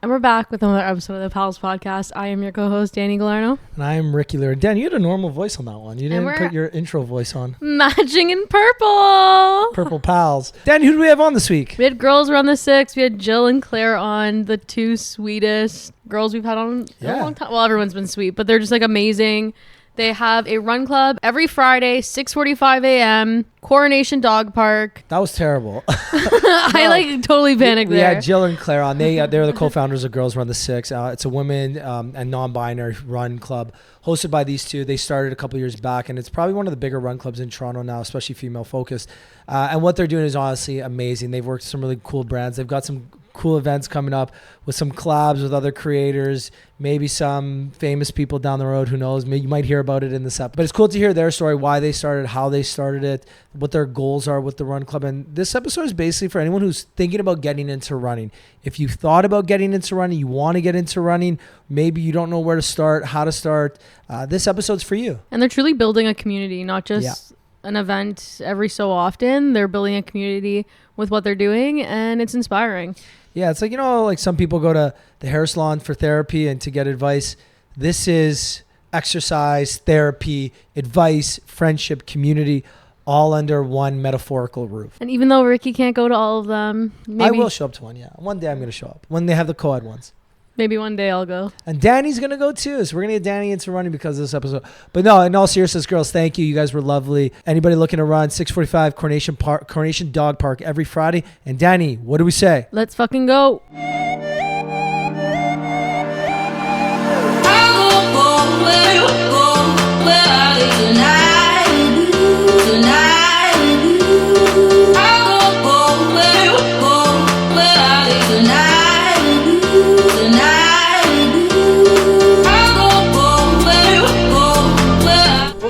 And we're back with another episode of the Pals Podcast. I am your co-host, Danny Galarno. And I am Ricky Lure. Dan, you had a normal voice on that one. You didn't put your intro voice on. Matching in purple. Purple Pals. Dan, who do we have on this week? We had girls around the 6. We had Jill and Claire on, the two sweetest girls we've had on in a long time. Well, everyone's been sweet, but they're just like amazing. They have a run club every Friday, 6:45 a.m., Coronation Dog Park. That was terrible. I like totally panicked there. Yeah, Jill and Claire on. They're the co-founders of Girls Run the 6. It's a women and non-binary run club hosted by these two. They started a couple years back, and it's probably one of the bigger run clubs in Toronto now, especially female focused. And what they're doing is honestly amazing. They've worked with some really cool brands. They've got some cool events coming up with some collabs with other creators, maybe some famous people down the road. Who knows? Maybe you might hear about it in this episode. But it's cool to hear their story, why they started, how they started it, what their goals are with the run club. And this episode is basically for anyone who's thinking about getting into running. If you thought about getting into running, you want to get into running, maybe you don't know where to start, how to start, this episode's for you. And they're truly building a community, not just an event every so often. They're building a community with what they're doing, and it's inspiring. Yeah, it's like, like some people go to the hair salon for therapy and to get advice. This is exercise, therapy, advice, friendship, community, all under one metaphorical roof. And even though Ricky can't go to all of them, I will show up to one, yeah. One day I'm going to show up when they have the co-ed ones. Maybe one day I'll go. And Danny's going to go too. So we're going to get Danny into running because of this episode. But no, in all seriousness, girls, thank you. You guys were lovely. Anybody looking to run, 6:45 Coronation Dog Park every Friday. And Danny, what do we say? Let's fucking go.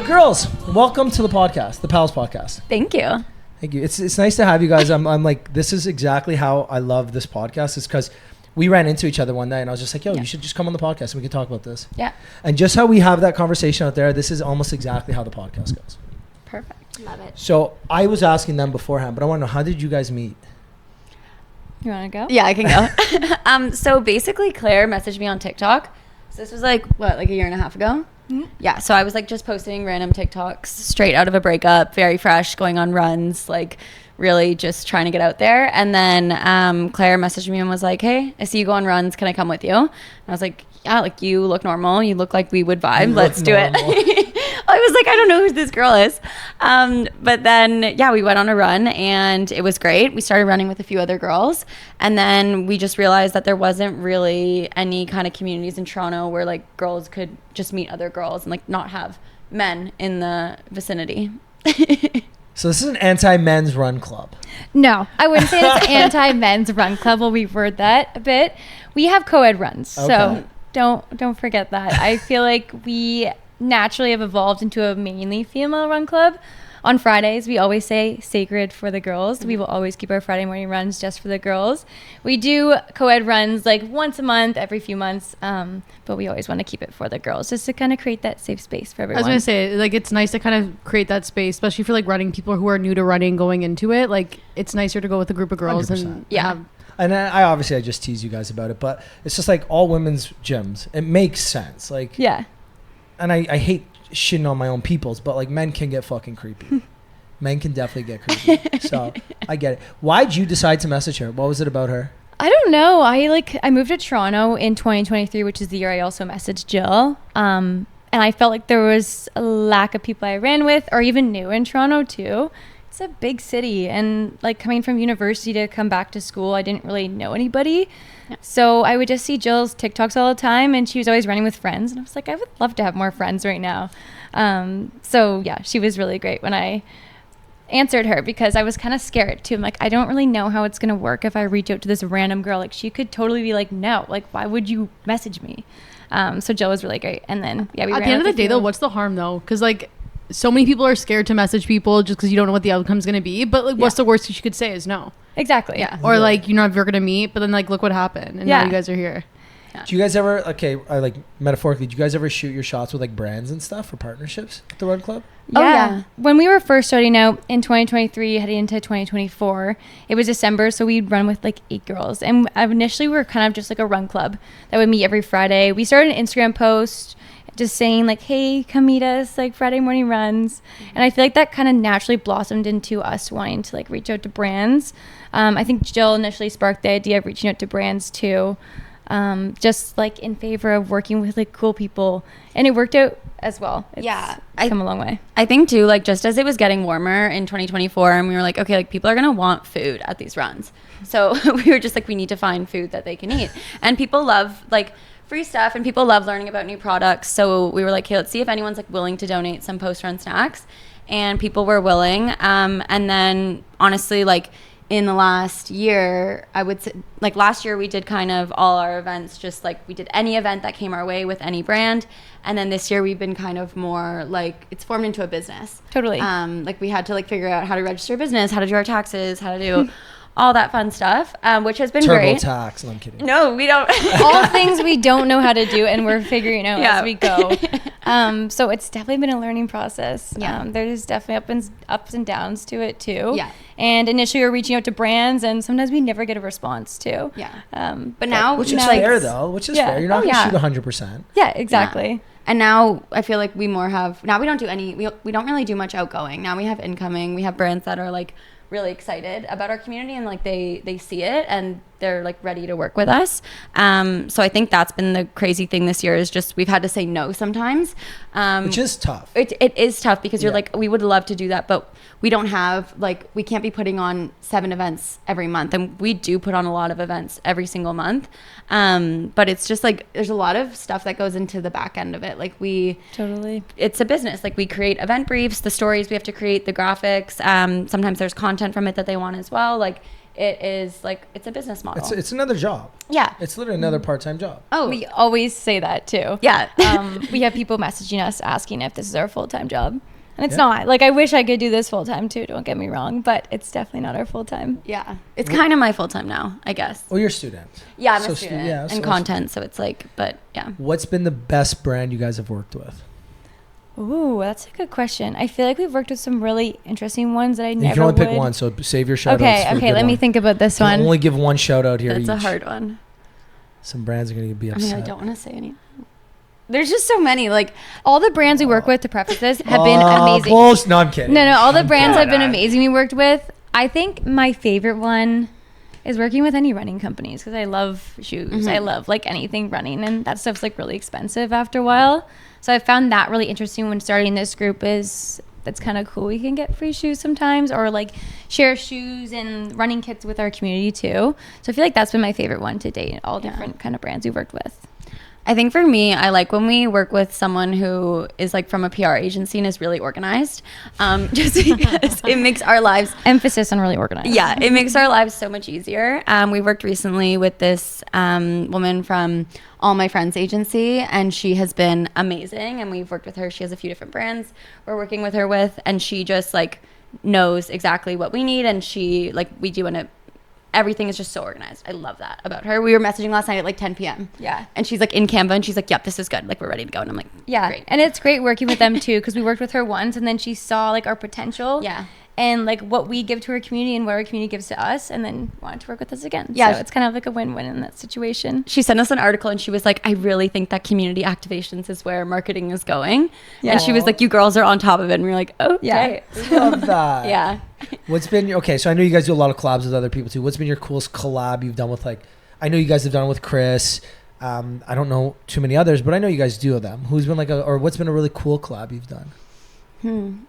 Girls, welcome to the podcast, the Pals Podcast. Thank you. Thank you. It's nice to have you guys. I'm like, this is exactly how I love this podcast. It's because we ran into each other one night and I was just like, you should just come on the podcast and we can talk about this. Yeah. And just how we have that conversation out there, this is almost exactly how the podcast goes. Perfect. Love it. So I was asking them beforehand, but I want to know, how did you guys meet? You want to go? Yeah, I can go. So basically Claire messaged me on TikTok. So this was like a year and a half ago? Mm-hmm. Yeah, so I was like just posting random TikToks straight out of a breakup, very fresh, going on runs, like really just trying to get out there. And then Claire messaged me and was like, hey, I see you go on runs. Can I come with you? And I was like, yeah, like you look normal. You look like we would vibe. Let's do it. I was like, I don't know who this girl is. But then, we went on a run and it was great. We started running with a few other girls. And then we just realized that there wasn't really any kind of communities in Toronto where like girls could just meet other girls and like not have men in the vicinity. So this is an anti-men's run club. No, I wouldn't say it's an anti-men's run club. We'll reword that a bit. We have co-ed runs. Okay. So don't forget that. I feel like we naturally have evolved into a mainly female run club. On Fridays, we always say sacred for the girls. We will always keep our Friday morning runs just for the girls. We do co-ed runs like once a month, every few months, but we always want to keep it for the girls just to kind of create that safe space for everyone. I was going to say, like, it's nice to kind of create that space, especially for like running people who are new to running going into it. Like, it's nicer to go with a group of girls. 100%. And I just tease you guys about it, but it's just like all women's gyms. It makes sense. Like, yeah. And I hate shitting on my own peoples, but like men can get fucking creepy. Men can definitely get creepy. So I get it. Why'd you decide to message her? What was it about her? I don't know. I moved to Toronto in 2023, which is the year I also messaged Jill. And I felt like there was a lack of people I ran with or even knew in Toronto too. It's a big city, and like coming from university to come back to school, I didn't really know anybody. Yeah. So I would just see Jill's TikToks all the time, and she was always running with friends. And I was like, I would love to have more friends right now. So yeah, she was really great when I answered her because I was kind of scared too. I'm like, I don't really know how it's going to work if I reach out to this random girl. Like she could totally be like, no, like why would you message me? So Jill was really great. And then, we at the end of the day though, what's the harm though? Because like, so many people are scared to message people just because you don't know what the outcome's going to be. But like, what's the worst you could say is no. Exactly. Yeah. Or like, you're never going to meet, but then like, look what happened. And now you guys are here. Yeah. Do you guys ever, like metaphorically, do you guys ever shoot your shots with like brands and stuff for partnerships with the Run Club? Yeah. When we were first starting out in 2023, heading into 2024, it was December, so we'd run with like 8 girls. And initially we were kind of just like a run club that would meet every Friday. We started an Instagram post just saying like, hey, come meet us, like Friday morning runs. And I feel like that kind of naturally blossomed into us wanting to like reach out to brands. I think Jill initially sparked the idea of reaching out to brands too, just like in favor of working with like cool people. And it worked out as well. It's come a long way. I think too, like just as it was getting warmer in 2024 and we were like, okay, like people are going to want food at these runs. So we were just like, we need to find food that they can eat. And people love like free stuff and people love learning about new products. So we were like, hey, let's see if anyone's like willing to donate some post-run snacks. And people were willing. And then honestly, like in the last year, I would say like last year we did kind of all our events, just like we did any event that came our way with any brand. And then this year we've been kind of more like it's formed into a business. Totally. Like we had to like figure out how to register a business, how to do our taxes, how to do all that fun stuff, which has been great. TurboTax. No, I'm kidding. No, we don't. All things we don't know how to do, and we're figuring out as we go. So it's definitely been a learning process. Yeah. There's definitely ups and downs to it too. Yeah. And initially we're reaching out to brands, and sometimes we never get a response too. Yeah. But now, which is fair though. Which is fair. You're not going to shoot 100%. Yeah, exactly. Yeah. And now I feel like we don't do any, we don't really do much outgoing. Now we have incoming. We have brands that are like really excited about our community and like they see it and they're like ready to work with us. So I think that's been the crazy thing this year is just we've had to say no sometimes. Which is tough. It is tough because you're like, we would love to do that, but we don't have like, we can't be putting on 7 events every month. And we do put on a lot of events every single month. But it's just like, there's a lot of stuff that goes into the back end of it. Like it's a business. Like we create event briefs, the stories we have to create, the graphics. Sometimes there's content from it that they want as well. Like it is like, it's a business model. It's another job. Yeah. It's literally another part-time job. Oh, we always say that too. Yeah. We have people messaging us asking if this is our full-time job. And it's not. Like, I wish I could do this full-time too, don't get me wrong, but it's definitely not our full-time. Yeah. It's kind of my full-time now, I guess. Well, you're a student. Yeah, I'm a student. And content, so it's like, but yeah. What's been the best brand you guys have worked with? Ooh, that's a good question. I feel like we've worked with some really interesting ones that I never would. You can only pick one, so save your shout outs. Okay, let me think about this one. Only give one shout out here. That's a hard one. Some brands are going to be upset. I mean, I don't want to say any. There's just so many. Like all the brands we work with, to preface this, have been amazing. No, I'm kidding. No, all the brands have been amazing we worked with. I think my favorite one is working with any running companies because I love shoes. Mm-hmm. I love like anything running, and that stuff's like really expensive after a while. So I found that really interesting when starting this group. That's kind of cool. We can get free shoes sometimes, or like share shoes and running kits with our community too. So I feel like that's been my favorite one to date. All different kind of brands we worked with. I think for me, I like when we work with someone who is like from a PR agency and is really organized, just because it makes our lives... Emphasis on really organized. Yeah, it makes our lives so much easier. We worked recently with this woman from All My Friends agency, and she has been amazing, and we've worked with her. She has a few different brands we're working with her with, and she just like knows exactly what we need, and she like we do everything is just so organized. I love that about her. We were messaging last night at like 10 p.m. Yeah. And she's like in Canva and she's like, yep, this is good. Like we're ready to go. And I'm like, yeah. Great. And it's great working with them too, because we worked with her once and then she saw like our potential. Yeah. And like what we give to our community and what our community gives to us, and then wanted to work with us again. Yeah. So it's kind of like a win-win in that situation. She sent us an article and she was like, I really think that community activations is where marketing is going. Yeah. And she was like, you girls are on top of it. And we were like, oh, yeah. Love that. Yeah. What's been so I know you guys do a lot of collabs with other people too. What's been your coolest collab you've done with I know you guys have done it with Chris. I don't know too many others, but I know you guys do them. Who's been or what's been a really cool collab you've done?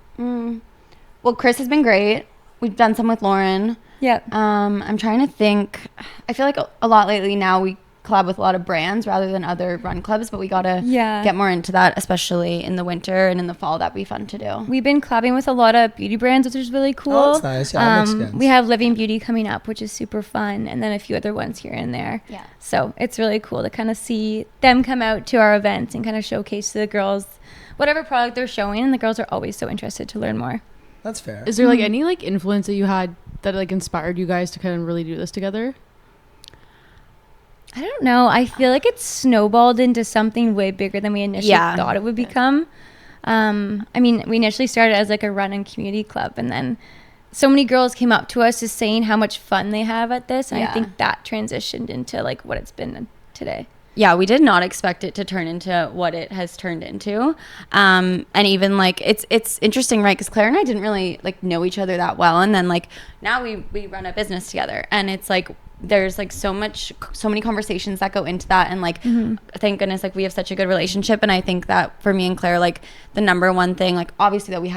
Well, Chris has been great. We've done some with Lauren. Yeah. I'm trying to think. I feel like a lot lately now we collab with a lot of brands rather than other run clubs, but we gotta get more into that, especially in the winter and in the fall. That'd be fun to do. We've been collabing with a lot of beauty brands, which is really cool. Oh, that's nice. Yeah, that makes sense. We have Living Beauty coming up, which is super fun, and then a few other ones here and there. Yeah. So it's really cool to kind of see them come out to our events and kind of showcase to the girls whatever product they're showing, and the girls are always so interested to learn more. That's fair. Is there like any like influence that you had that like inspired you guys to kind of really do this together? I don't know. I feel like it's snowballed into something way bigger than we initially thought it would become. I mean, we initially started as like a run and community club, and then so many girls came up to us just saying how much fun they have at this, and I think that transitioned into like what it's been today. Yeah, we did not expect it to turn into what it has turned into. And even like it's interesting, right? Because Claire and I didn't really like know each other that well, and then like now we run a business together, and it's like there's like so many conversations that go into that, and like thank goodness like we have such a good relationship. And I think that for me and Claire, like the number one thing, like obviously that we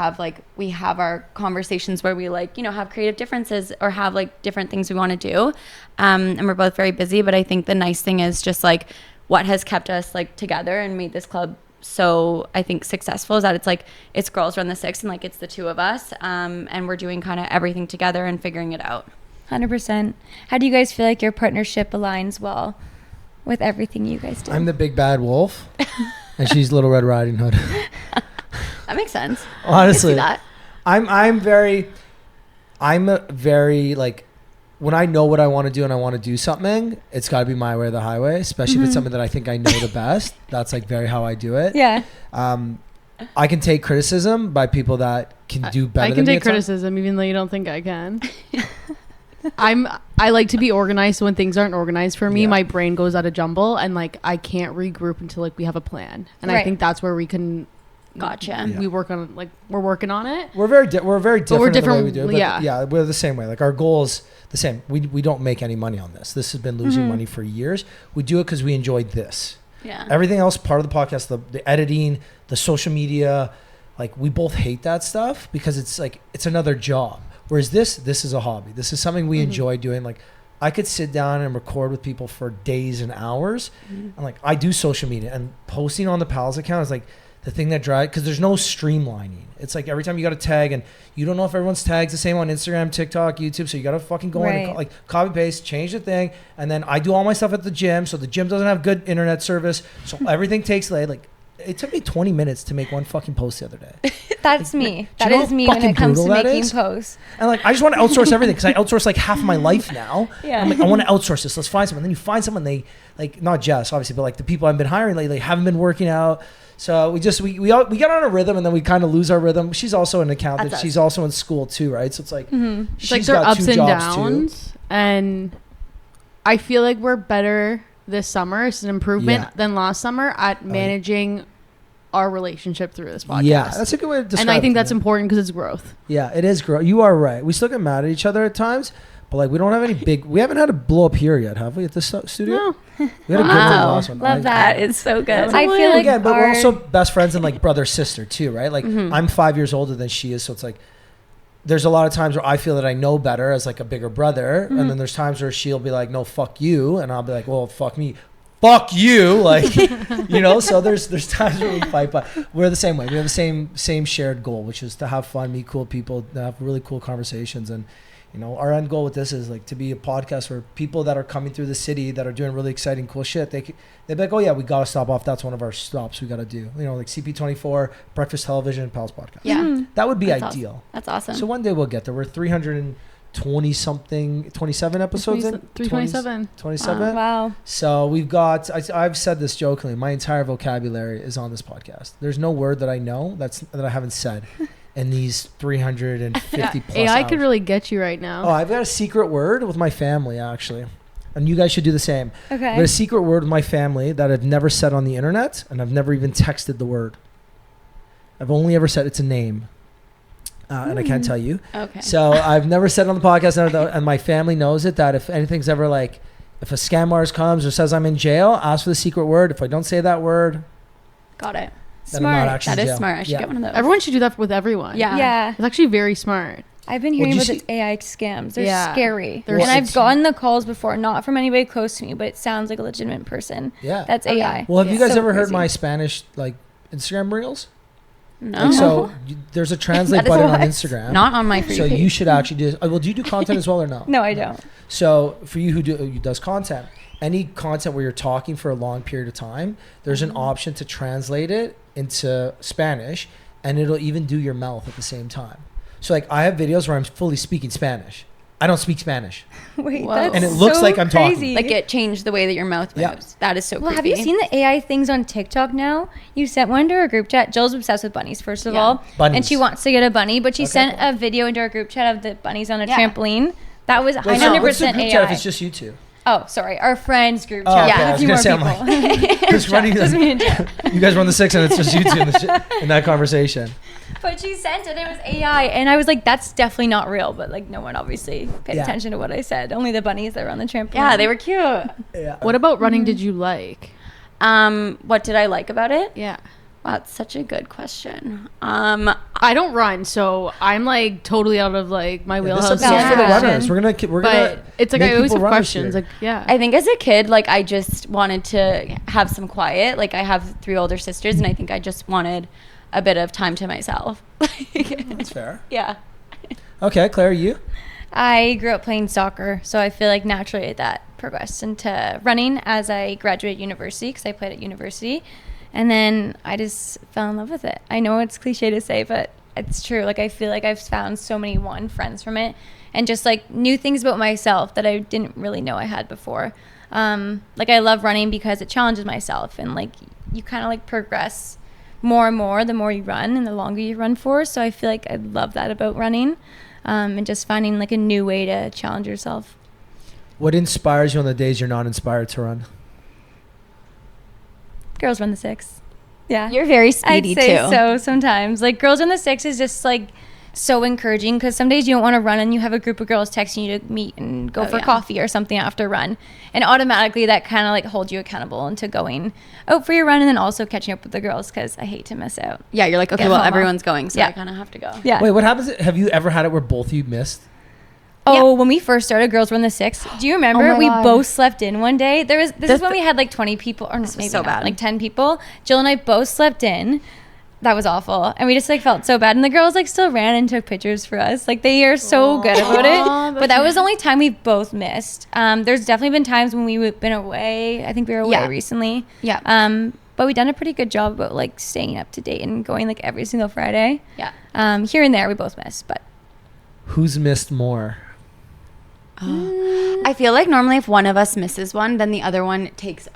have our conversations where we like, you know, have creative differences or have like different things we want to do, and we're both very busy, but I think the nice thing is just like what has kept us like together and made this club so I think successful is that it's like it's Girls Run the Six, and like it's the two of us, and we're doing kind of everything together and figuring it out. 100%. How do you guys feel like your partnership aligns well with everything you guys do? I'm the big bad wolf, and she's Little Red Riding Hood. That makes sense. Honestly, I can see that. I'm a very like, when I know what I want to do and I want to do something, it's got to be my way or the highway, especially if it's something that I think I know the best. That's like very how I do it. Yeah. I can take criticism by people that can do better than me. I can take criticism even though you don't think I can. I like to be organized, so when things aren't organized for me, my brain goes out of jumble, and like I can't regroup until like we have a plan. And I think that's where we can we work on like we're working on it. We're very different in the way we do it, but yeah, we're the same way. Like our goal is the same. We don't make any money on this. This has been losing money for years. We do it because we enjoyed this. Yeah. Everything else, part of the podcast, the editing, the social media, like we both hate that stuff because it's like it's another job. Whereas this is a hobby. This is something we enjoy doing. Like I could sit down and record with people for days and hours. And like I do social media, and posting on the Pals account is like the thing that drives, because there's no streamlining. It's like every time you got to tag, and you don't know if everyone's tags the same on Instagram, TikTok, YouTube. So you got to fucking go in and like copy paste, change the thing. And then I do all my stuff at the gym. So the gym doesn't have good internet service. So everything takes like it took me 20 minutes to make one fucking post the other day. That's me. That is me when it comes to making posts. And like, I just want to outsource everything because I outsource like half of my life now. Yeah. I'm like, I want to outsource this. Let's find someone. Then you find someone, they like, not Jess, obviously, but like the people I've been hiring lately haven't been working out. So we get on a rhythm, and then we kind of lose our rhythm. She's also an accountant. She's also in school too, right? So it's like, it's like there are ups and downs. Too. And I feel like we're better this summer. It's an improvement than last summer at managing our relationship through this podcast. Yeah, that's a good way to describe it. And I think that's important because it's growth. Yeah, it is growth. You are right. We still get mad at each other at times, but like we don't have any we haven't had a blow up here yet, have we, at this studio? No. We had a good one last one. Love that. It's so good. I feel like but we're also best friends and like brother sister too, right? Like I'm 5 years older than she is, so it's like there's a lot of times where I feel that I know better as like a bigger brother, and then there's times where she'll be like, no, fuck you, and I'll be like, well, fuck me. Fuck you, like, you know. So there's times where we fight, but we're the same way. We have the same shared goal, which is to have fun, meet cool people, have really cool conversations, and you know, our end goal with this is like to be a podcast where people that are coming through the city that are doing really exciting, cool shit, they'd be like, oh yeah, we gotta stop off. That's one of our stops we gotta do. You know, like CP24, Breakfast Television, Pals Podcast. Yeah, that would be That's ideal. Awesome. That's awesome. So one day we'll get there. We're 27 episodes in 327. 27. Wow. So we've got, I've said this jokingly, my entire vocabulary is on this podcast. There's no word that I know that I haven't said in these 350 plus AI hours. could really get you right now. Oh, I've got a secret word with my family, actually. And you guys should do the same. Okay. I've got a secret word with my family that I've never said on the internet, and I've never even texted the word. I've only ever said it's a name. And I can't tell you. Okay. So I've never said it on the podcast, and my family knows it, that if anything's ever like, if a scam artist comes or says I'm in jail, ask for the secret word. If I don't say that word, got it. Then I'm not actually That in is jail. smart. I should get one of those. Everyone should do that with everyone. Yeah. It's actually very smart. I've been hearing about the AI scams. They're scary. And I've gotten the calls before, not from anybody close to me, but it sounds like a legitimate person. Yeah. That's AI. Well, have you guys ever heard my Spanish like Instagram reels? No. Like, so there's a translate button on Instagram. Not on my free So page. you should actually do. Well, do you do content as well or no? No, I don't. So for you who does content, any content where you're talking for a long period of time, there's an option to translate it into Spanish, and it'll even do your mouth at the same time. So like I have videos where I'm fully speaking Spanish I don't speak Spanish. Wait, Whoa. that's And it looks so like I'm talking. crazy. Like it changed the way that your mouth moves. Yeah. That is so Well, creepy. have you seen the AI things on TikTok now? You sent one to our group chat. Jill's obsessed with bunnies, first of Yeah. all. Bunnies. And she wants to get a bunny, but she Okay, sent cool. a video into our group chat of the bunnies on a Yeah. trampoline. That was Wait, 100% so what's the group AI. chat if it's just you two? Oh, sorry. Our friends group Oh, chat. okay. with I a was few gonna more say, I'm people. like, just running. Just me and Jill. You guys run the 6 and it's just you two in that conversation. But she sent it. It was AI. And I was like, that's definitely not real. But like, no one obviously paid Yeah. attention to what I said. Only the bunnies that were on the trampoline. Yeah, they were cute. Yeah. What about running did you like? What did I like about it? Yeah. Wow, that's such a good question. I don't run, so I'm like totally out of like my This wheelhouse. episode's for the Yeah. runners. We're gonna But it's like make I always people have runners questions. here. Like, yeah. I think as a kid, like I just wanted to have some quiet. Like I have 3 older sisters, and I think I just wanted a bit of time to myself. That's fair. Yeah. Okay, Claire, you? I grew up playing soccer, so I feel like naturally that progressed into running as I graduated university because I played at university. And then I just fell in love with it. I know it's cliche to say, but it's true. Like I feel like I've found so many friends from it and just like new things about myself that I didn't really know I had before. Like I love running because it challenges myself and like you kind of like progress more and more the more you run and the longer you run for. So I feel like I love that about running and just finding like a new way to challenge yourself. What inspires you on the days you're not inspired to run? Girls Run the 6. Yeah. You're very speedy I'd say too. so sometimes. Like Girls Run the 6 is just like so encouraging because some days you don't want to run and you have a group of girls texting you to meet and go for yeah. coffee or something after run. And automatically that kind of like holds you accountable into going out for your run and then also catching up with the girls because I hate to miss out. Yeah, you're like, okay, Get well, FOMO. everyone's going, so Yeah. I kind of have to go. Yeah. Wait, what happens? Have you ever had it where both of you missed? Oh, when we first started Girls Run the 6, do you remember my we God. both slept in one day? This is when we had like 20 people or maybe so not, bad. like 10 people. Jill and I both slept in. That was awful. And we just like felt so bad. And the girls like still ran and took pictures for us. Like they are so good about it. But that was the only time we both missed. There's definitely been times when we've been away. I think we were away Yeah. recently. Yeah. But we've done a pretty good job about like staying up to date and going like every single Friday. Yeah. Here and there we both missed, but Who's missed more? I feel like normally if one of us misses one, then the other one takes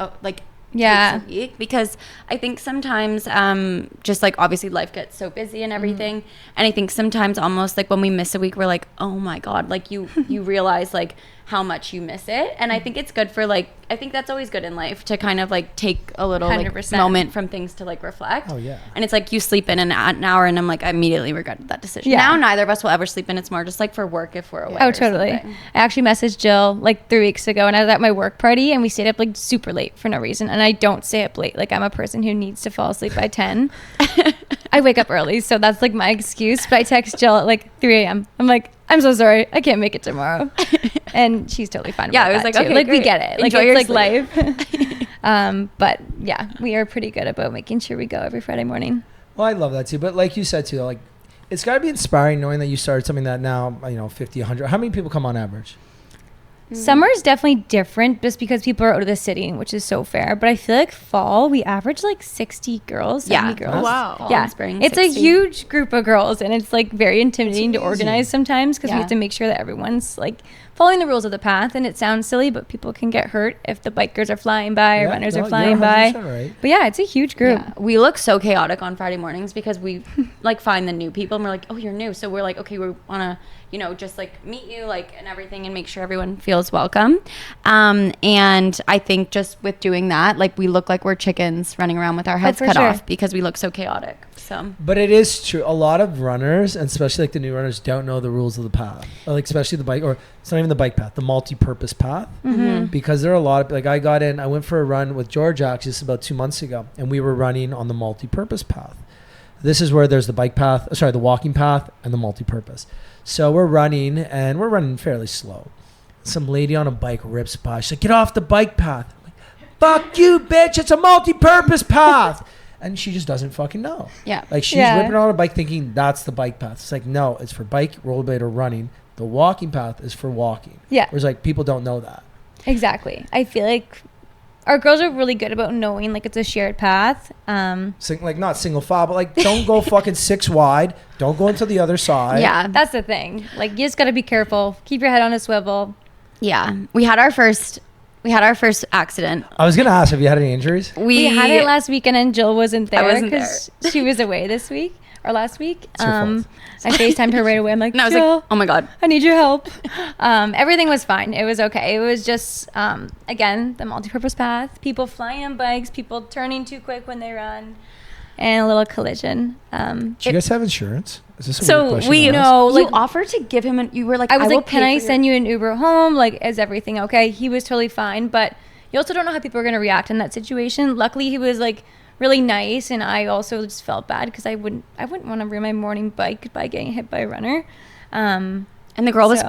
yeah. takes a week because I think sometimes just like obviously life gets so busy and everything, and I think sometimes almost like when we miss a week we're like, oh my god, like you realize like how much you miss it. And I think it's good for like, I think that's always good in life to kind of like take a little like 100%. moment from things to like reflect. Oh, yeah. And it's like you sleep in an hour and I'm like, I immediately regretted that decision. Yeah. Now neither of us will ever sleep in. It's more just like for work if we're away. Oh, or totally. something. I actually messaged Jill like 3 weeks ago and I was at my work party and we stayed up like super late for no reason. And I don't stay up late. Like I'm a person who needs to fall asleep by 10. I wake up early, so that's like my excuse. But I text Jill at like 3 a.m. I'm like, I'm so sorry. I can't make it tomorrow. And she's totally fine Yeah, about I was that like, too. okay, Like we great. get it. Like Enjoy it's your like sleep. life. But yeah, we are pretty good about making sure we go every Friday morning. Well, I love that too. But like you said too, like it's got to be inspiring knowing that you started something that now, 50, 100. How many people come on average? Summer is definitely different just because people are out of the city, which is so fair. But I feel like fall, we average like 60 girls, 70 girls. Oh, wow. Fall Yeah, and spring, it's 60. a huge group of girls, and it's like very intimidating to amazing. organize sometimes because we Yeah. have to make sure that everyone's like following the rules of the path. And it sounds silly, but people can get hurt if the bikers are flying by or Yeah, runners no, are you're flying by. 100% right. But yeah, it's a huge group. Yeah. We look so chaotic on Friday mornings because we like find the new people and we're like, oh, you're new. So we're like, okay, we want to, just like meet you like and everything and make sure everyone feels welcome. And I think just with doing that, like we look like we're chickens running around with our heads for cut sure. off because we look so chaotic. So But it is true. A lot of runners, and especially like the new runners, don't know the rules of the path. Or like especially the bike, or it's not even the bike path, the multi-purpose path. Because there are a lot of, like I went for a run with George actually just about 2 months ago, and we were running on the multi-purpose path. This is where there's the the walking path and the multi-purpose. So we're running, and we're running fairly slow. Some lady on a bike rips by. She's like, get off the bike path. I'm like, fuck you, bitch. It's a multi-purpose path. And she just doesn't fucking know. yeah. Like she's Yeah. whipping on a bike thinking that's the bike path. It's like, no, it's for bike, rollerblade, or running. The walking path is for walking. Yeah. Whereas like people don't know that. Exactly. I feel like our girls are really good about knowing like it's a shared path. Like not single file, but like don't go fucking 6 wide. Don't go into the other side. Yeah. That's the thing. Like you just got to be careful. Keep your head on a swivel. Yeah. We had our first accident. I was gonna ask, have you had any injuries? We had it last weekend and Jill wasn't there. I wasn't because she was away this week or last week. It's your fault. I FaceTimed her right away. I'm like, And I was Jill, like, oh my God. I need your help. Everything was fine. It was okay. It was just, again, the multi-purpose path, people flying on bikes, people turning too quick when they run, and a little collision. Do you guys have insurance? Is this a So weird question we to ask? know, you like, offered to give him you were like, I was will like, can pay I for send you an Uber home? Like, is everything okay? He was totally fine, but you also don't know how people are going to react in that situation. Luckily, he was like really nice, and I also just felt bad because I wouldn't want to ruin my morning bike by getting hit by a runner. And the girl was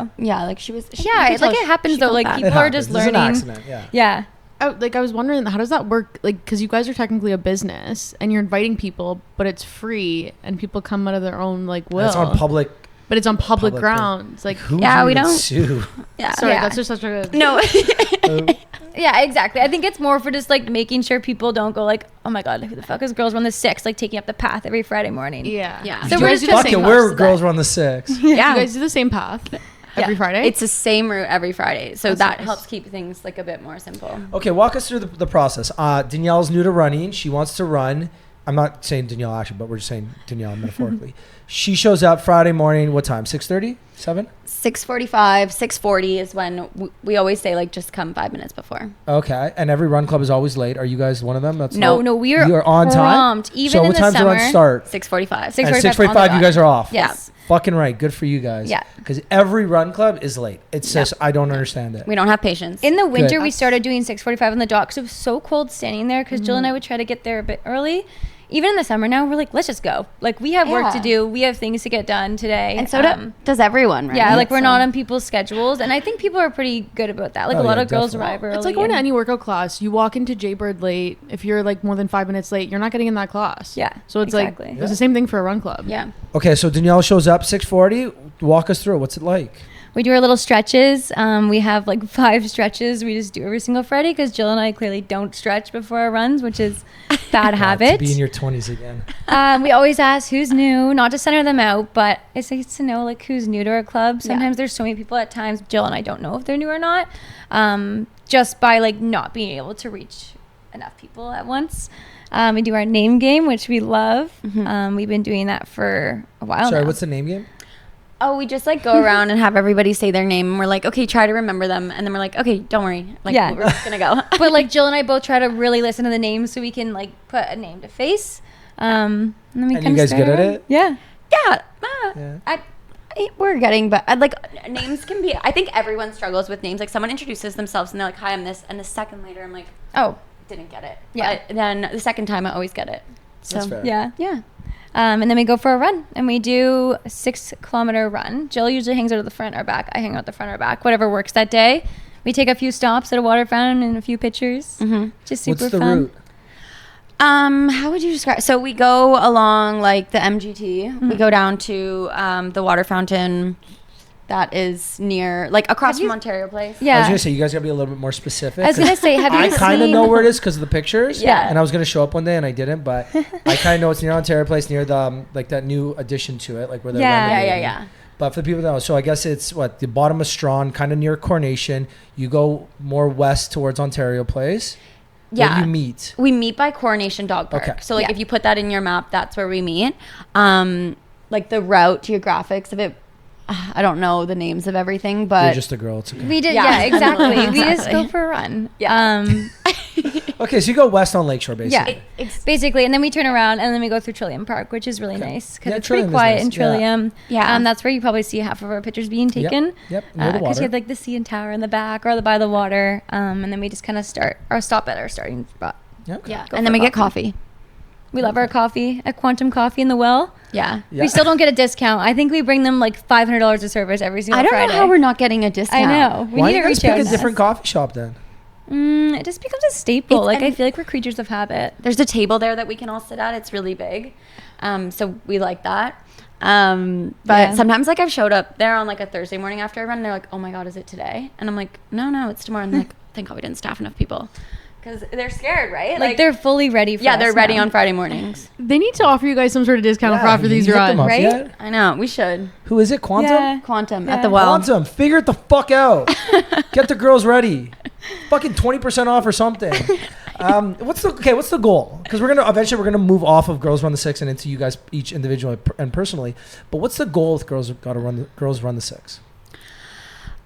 she was Like it happens though. Like people are just learning. It's an accident. Yeah. I was wondering, how does that work? Like, because you guys are technically a business and you're inviting people, but it's free and people come out of their own like will. It's on public. But it's on public Public grounds. Like, Who Yeah, would we even don't- sue? yeah. sorry, Yeah. that's just such a No. Yeah, exactly. I think it's more for just like making sure people don't go like, oh my God, who the fuck is girls run the 6, like taking up the path every Friday morning. yeah. Yeah. Do So you we're guys just do the Fuck same it, path? we're girls run the 6. Do you Yeah. guys do the same path every Friday? It's the same route every Friday. So That's that nice. helps keep things like a bit more simple. Okay, walk us through the process. Danielle's new to running. She wants to run. I'm not saying Danielle actually, but we're just saying Danielle metaphorically. She shows up Friday morning. What time? 6:30? 7? 6:45, 6:40 is when we always say like just come 5 minutes before. Okay. And every run club is always late. Are you guys one of them? That's No. No, we are, You are on time? prompt. Even So in what the time's the summer. run start? 6:45. 6:45 At on 6:45 the you guys are off. Yes. Fucking right. Good for you guys. Yeah. Because every run club is late. It's Yeah. just, I don't understand it. We don't have patience. In the winter, Good. we started doing 6:45 on the dock because it was so cold standing there. Because Jill and I would try to get there a bit early. Even in the summer now, we're like, let's just go. Like we have work to Yeah. do. We have things to get done today. and so does everyone, right? Yeah, like we're So- not on people's schedules, and I think people are pretty good about that. Like Oh, a lot yeah, of girls definitely. arrive early. it's like going to and- any workout class. You walk into Jaybird late. If you're like more than 5 minutes late, you're not getting in that class. Yeah, So it's exactly. like, it's the same thing for a run club. Yeah. Okay, so Danielle shows up 6:40. Walk us through it. What's it like? We do our little stretches. We have like 5 stretches we just do every single Friday because Jill and I clearly don't stretch before our runs, which is bad To habit. be in your 20s again. We always ask who's new, not to center them out, but it's nice to know like who's new to our club. Sometimes there's so many people at times Jill and I don't know if they're new or not, just by like not being able to reach enough people at once. We do our name game, which we love. We've been doing that for a while Sorry, now. what's the name game? Oh, we just like go around and have everybody say their name, and we're like, okay, try to remember them, and then we're like, okay, don't worry, like Yeah. we're just gonna go. But like Jill and I both try to really listen to the names so we can like put a name to face. And then we And kind you of guys good at it? Yeah. Yeah, Yeah. we're getting, but like names can be. I think everyone struggles with names. Like someone introduces themselves and they're like, "Hi, I'm this," and a second later, I'm like, Oh, "Didn't get it." Yeah. But then the second time, I always get it. So That's fair. yeah. yeah, And then we go for a run, and we do a 6-kilometer run. Jill usually hangs out at the front or back. I hang out at the front or back, whatever works that day. We take a few stops at a water fountain and a few pictures. Just super What's the fun. route? How would you describe? So we go along like the MGT. We go down to the water fountain that is near, like across Have you- from Ontario Place. I was Yeah. gonna say you guys gotta be a little bit more specific. I was gonna 'cause say, have you I kind of seen- know where it is because of the pictures. Yeah. And I was gonna show up one day and I didn't, but I kind of know it's near Ontario Place, near the like that new addition to it, like where they're Yeah. renovating. Yeah. But for the people that know, so I guess it's what the bottom of Strawn, kind of near Coronation. You go more west towards Ontario Place. Where Yeah. do you meet? We meet by Coronation Dog Park. Okay. So like Yeah. if you put that in your map, that's where we meet. Like the route geographics of it, I don't know the names of everything, You're but just a girl. It's okay. We did, Yeah. yeah, exactly. We just Exactly. go for a run. Yeah. Okay, so you go west on Lakeshore, Yeah, basically. basically, and then we turn around and then we go through Trillium Park, which is really nice because Yeah, it's pretty Trillium is quiet nice. in Trillium. Yeah. That's where you probably see half of our pictures being taken. Yep, near the Because water. you have like the CN Tower in the back or by the water, and then we just kind of stop at our starting spot. Okay. yeah. Go And for then we get coffee. coffee. We love our coffee at Quantum Coffee in the Well. Yeah. Yeah. We still don't get a discount. I think we bring them like $500 of service every single I don't Friday. know how we're not getting a discount. I know. We Why need don't to you guys reach out. pick a to different us. coffee shop then? It just becomes a staple. It's- Like I and- feel like we're creatures of habit. There's a table there that we can all sit at. It's really big. So we like that. But Yeah. sometimes like I've showed up there on like a Thursday morning after I run and they're like, oh my God, is it today? And I'm like, no, it's tomorrow. And they're like, thank God we didn't staff enough people. because they're scared, right? Like they're fully ready for they're ready now. on Friday mornings. They need to offer you guys some sort of discount for after these runs, right? Yeah. I know, we should. Who is it? Quantum? Yeah. Quantum at the well. Quantum, figure it the fuck out. Get the girls ready. Fucking 20% off or something. What's the goal? Because we're gonna move off of Girls Run the Six and into you guys each individually and personally. But what's the goal with Girls Run the Six?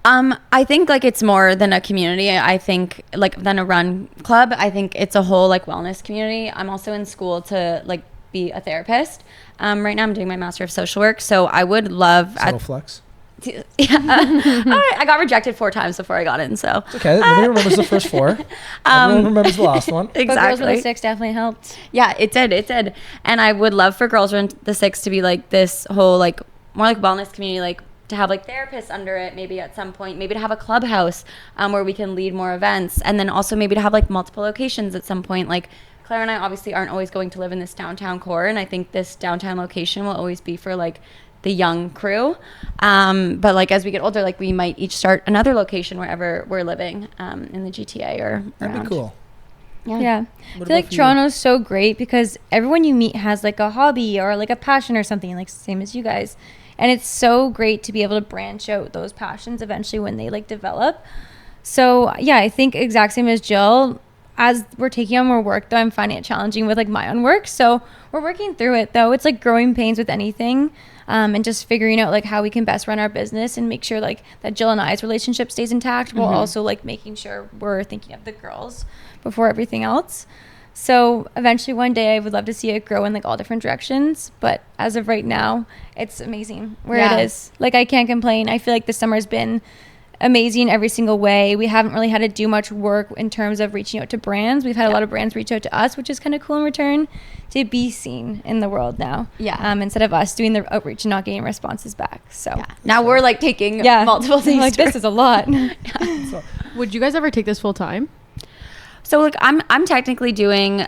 I think like it's more than a community. I think like than a run club. I think it's a whole like wellness community. I'm also in school to like be a therapist. Right now I'm doing my Master of Social Work. So I would love Flex. Yeah, I got rejected 4 times before I got in. So It's okay. Nobody remembers the first 4. Everyone remembers the last one. Exactly. But Girls Run the Six definitely helped. Yeah, it did. And I would love for Girls Run the Six to be like this whole like more like wellness community, like to have like therapists under it maybe at some point, maybe to have a clubhouse where we can lead more events, and then also maybe to have like multiple locations at some point. Like Claire and I obviously aren't always going to live in this downtown core, and I think this downtown location will always be for like the young crew, but like as we get older, like we might each start another location wherever we're living in the GTA or That'd around. be cool. Yeah. I What feel like about for you? Toronto's so great because everyone you meet has like a hobby or like a passion or something, like same as you guys. And it's so great to be able to branch out those passions eventually when they like develop. So yeah, I think exact same as Jill. As we're taking on more work though, I'm finding it challenging with like my own work. So we're working through it though. It's like growing pains with anything. And just figuring out like how we can best run our business and make sure like that Jill and I's relationship stays intact while also like making sure we're thinking of the girls before everything else. So eventually one day I would love to see it grow in like all different directions. But as of right now, it's amazing where it is. Like I can't complain. I feel like this summer's been amazing every single way. We haven't really had to do much work in terms of reaching out to brands. We've had a lot of brands reach out to us, which is kind of cool in return to be seen in the world now. Yeah. Instead of us doing the outreach and not getting responses back. So Now we're like taking multiple things. Like this is a lot. Would you guys ever take this full time? So like I'm technically doing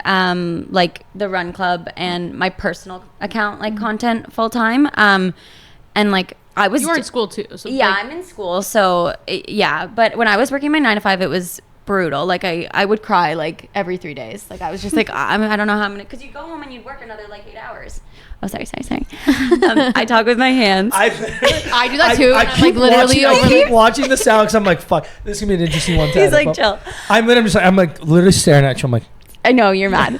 like the run club and my personal account like content full time. And like I was You were in school too. So I'm in school. So but when I was working my 9 to 5, it was brutal. Like I would cry like every 3 days. Like I was just like I don't know how I'm gonna, because you go home and you'd work another like 8 hours. Oh, sorry. I talk with my hands. I do that too. I keep like literally I keep watching the sound because I'm like, fuck, this is gonna be an interesting one. He's like, chill. I'm literally staring at you. I'm like, I know you're mad.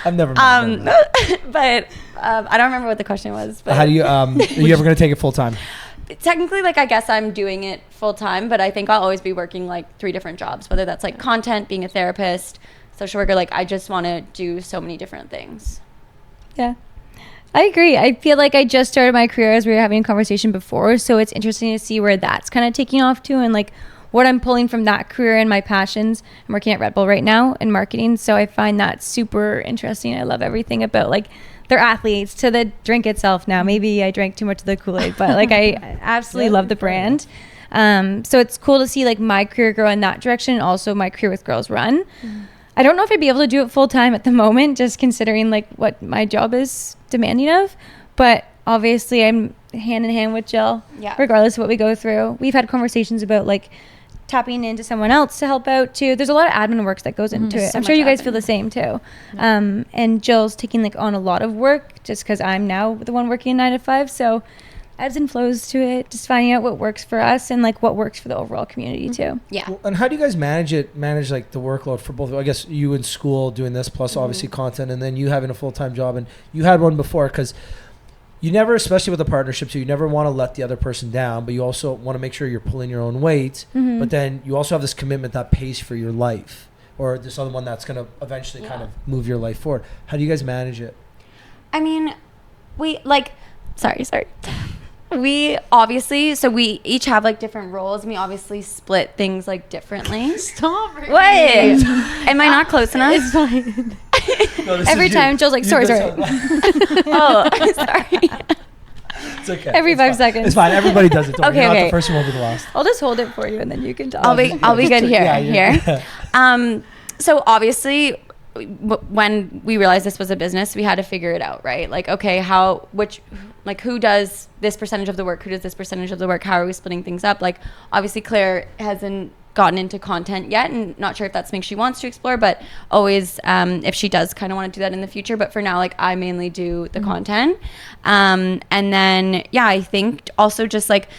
I've never met. But I don't remember what the question was. But How do you? Are you ever gonna take it full time? technically, like, I guess I'm doing it full time, but I think I'll always be working like 3 different jobs, whether that's like content, being a therapist, social worker. Like, I just want to do so many different things. Yeah. I agree. I feel like I just started my career, as we were having a conversation before. So it's interesting to see where that's kind of taking off to, and like what I'm pulling from that career and my passions. I'm working at Red Bull right now in marketing. So I find that super interesting. I love everything about like their athletes to the drink itself now. Maybe I drank too much of the Kool-Aid, but like I absolutely love the brand. So it's cool to see like my career grow in that direction, and also my career with Girls Run. I don't know if I'd be able to do it full time at the moment, just considering like what my job is demanding of, but obviously I'm hand in hand with Jill, regardless of what we go through. We've had conversations about like tapping into someone else to help out too. There's a lot of admin work that goes into it. I'm sure you guys feel the same too. And Jill's taking like on a lot of work just because I'm now the one working 9 to 5. So ebbs and flows to it, just finding out what works for us and like what works for the overall community too. Yeah. Well, and how do you guys manage like the workload for both? I guess you in school doing this plus obviously content, and then you having a full-time job, and you had one before, because you never, especially with a partnership too, you never want to let the other person down, but you also want to make sure you're pulling your own weight. But then you also have this commitment that pays for your life, or this other one that's going to eventually kind of move your life forward. How do you guys manage it? I mean, we like, sorry. We obviously, so we each have like different roles, and we obviously split things like differently. Stop. What? Am I not close enough? It's fine. No, Every time Jill's like, sorry. Oh, sorry. It's okay. Every It's 5 fine. seconds. It's fine. Everybody does it. Don't worry. Okay, You're not okay. the first one will be the last. I'll just hold it for you and then you can talk. I'll be good here. Yeah. So obviously, when we realized this was a business, we had to figure it out, right? Like, okay, who does this percentage of the work? Who does this percentage of the work? How are we splitting things up? Like, obviously, Claire has an gotten into content yet, and not sure if that's something she wants to explore, but always if she does kind of want to do that in the future. But for now, like I mainly do the content, and then I think also just like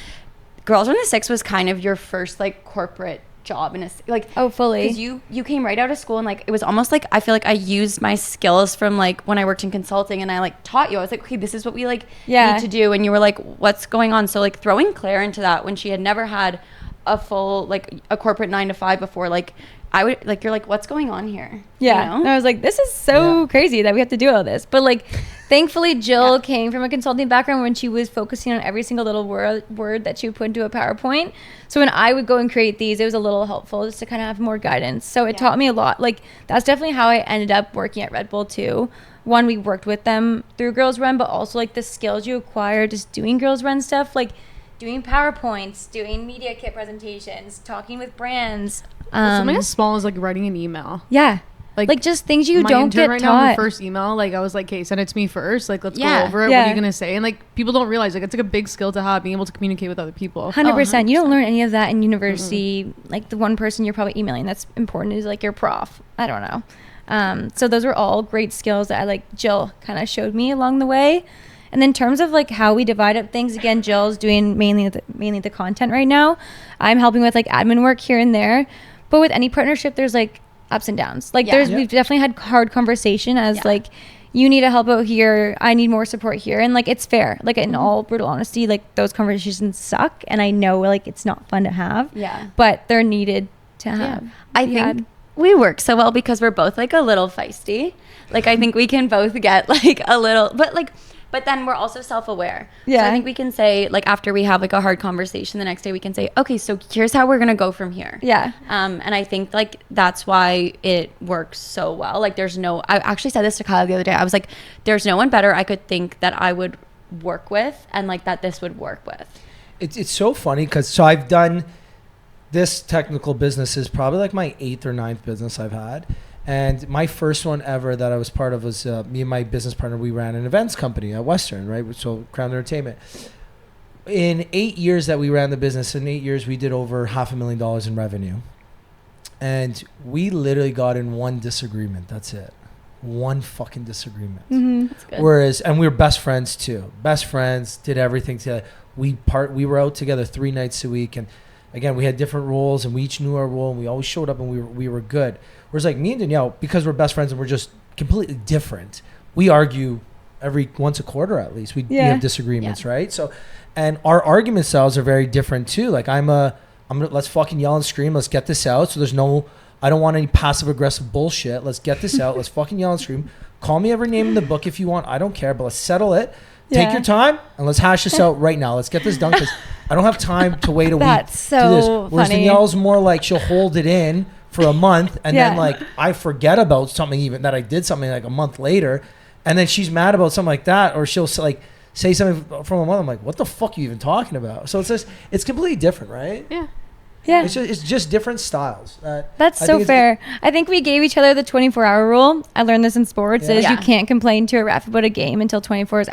Girls Run the Six was kind of your first like corporate job in a like fully, because you came right out of school, and like it was almost like I feel like I used my skills from like when I worked in consulting, and I like taught you. I was like, okay, this is what we like need to do, and you were like, what's going on? So like throwing Claire into that when she had never had a full like a corporate 9 to 5 before, like I would like, you're like, what's going on here? You know? And I was like, this is so crazy that we have to do all this. But like thankfully Jill came from a consulting background when she was focusing on every single little word that she would put into a PowerPoint. So when I would go and create these, it was a little helpful just to kind of have more guidance. So it taught me a lot. Like that's definitely how I ended up working at Red Bull too. One, we worked with them through Girls Run, but also like the skills you acquire just doing Girls Run stuff, like doing PowerPoints, doing media kit presentations, talking with brands. Something as small as like writing an email. Yeah. Like just things you don't get right taught. Now, her first email, like I was like, okay, send it to me first. Like let's go over it. What are you gonna say? And like people don't realize like it's like a big skill to have, being able to communicate with other people. 100%. You don't learn any of that in university. Like the one person you're probably emailing that's important is like your prof. I don't know. So those were all great skills that I like Jill kind of showed me along the way. And then in terms of like how we divide up things, again, Jill's doing mainly the content right now. I'm helping with like admin work here and there. But with any partnership, there's like ups and downs. Like we've definitely had hard conversation as like, you need to help out here, I need more support here. And like, it's fair. Like in all brutal honesty, like those conversations suck. And I know like it's not fun to have. Yeah. But they're needed to have. I think we work so well because we're both like a little feisty. Like I think we can both get like a little, but then we're also self-aware. Yeah. So I think we can say, like, after we have, like, a hard conversation, the next day we can say, okay, so here's how we're going to go from here. Yeah. And I think, like, that's why it works so well. Like, I actually said this to Kyle the other day. I was like, there's no one better I could think that I would work with and, like, that this would work with. It's so funny because, I've done this technical business is probably, like, my 8th or 9th business I've had. And my first one ever that I was part of was me and my business partner. We ran an events company at Western, right? So Crown Entertainment. In 8 years that we ran the business, in 8 years we did over $500,000 in revenue. And we literally got in one disagreement. That's it. One fucking disagreement. Mm-hmm. That's good. Whereas, and we were best friends too. Best friends, did everything together. We were out together 3 nights a week. And again, we had different roles and we each knew our role and we always showed up and we were good. Whereas like me and Danielle, because we're best friends and we're just completely different, we argue once a quarter at least. We have disagreements, right? So, and our argument styles are very different too. Like I'm gonna let's fucking yell and scream. Let's get this out. So I don't want any passive aggressive bullshit. Let's get this out. Let's fucking yell and scream. Call me every name in the book if you want. I don't care, but let's settle it. Take your time and let's hash this out right now. Let's get this done because I don't have time to wait a week to do this. Whereas Danielle's more like she'll hold it in for a month and then like I forget about something, even that I did something like a month later, and then she's mad about something like that, or she'll like say something from a month. I'm like, what the fuck are you even talking about? So it's completely different, right? Yeah. It's just different styles. That's so fair. I think we gave each other the 24-hour rule. I learned this in sports is you can't complain to a ref about a game until 24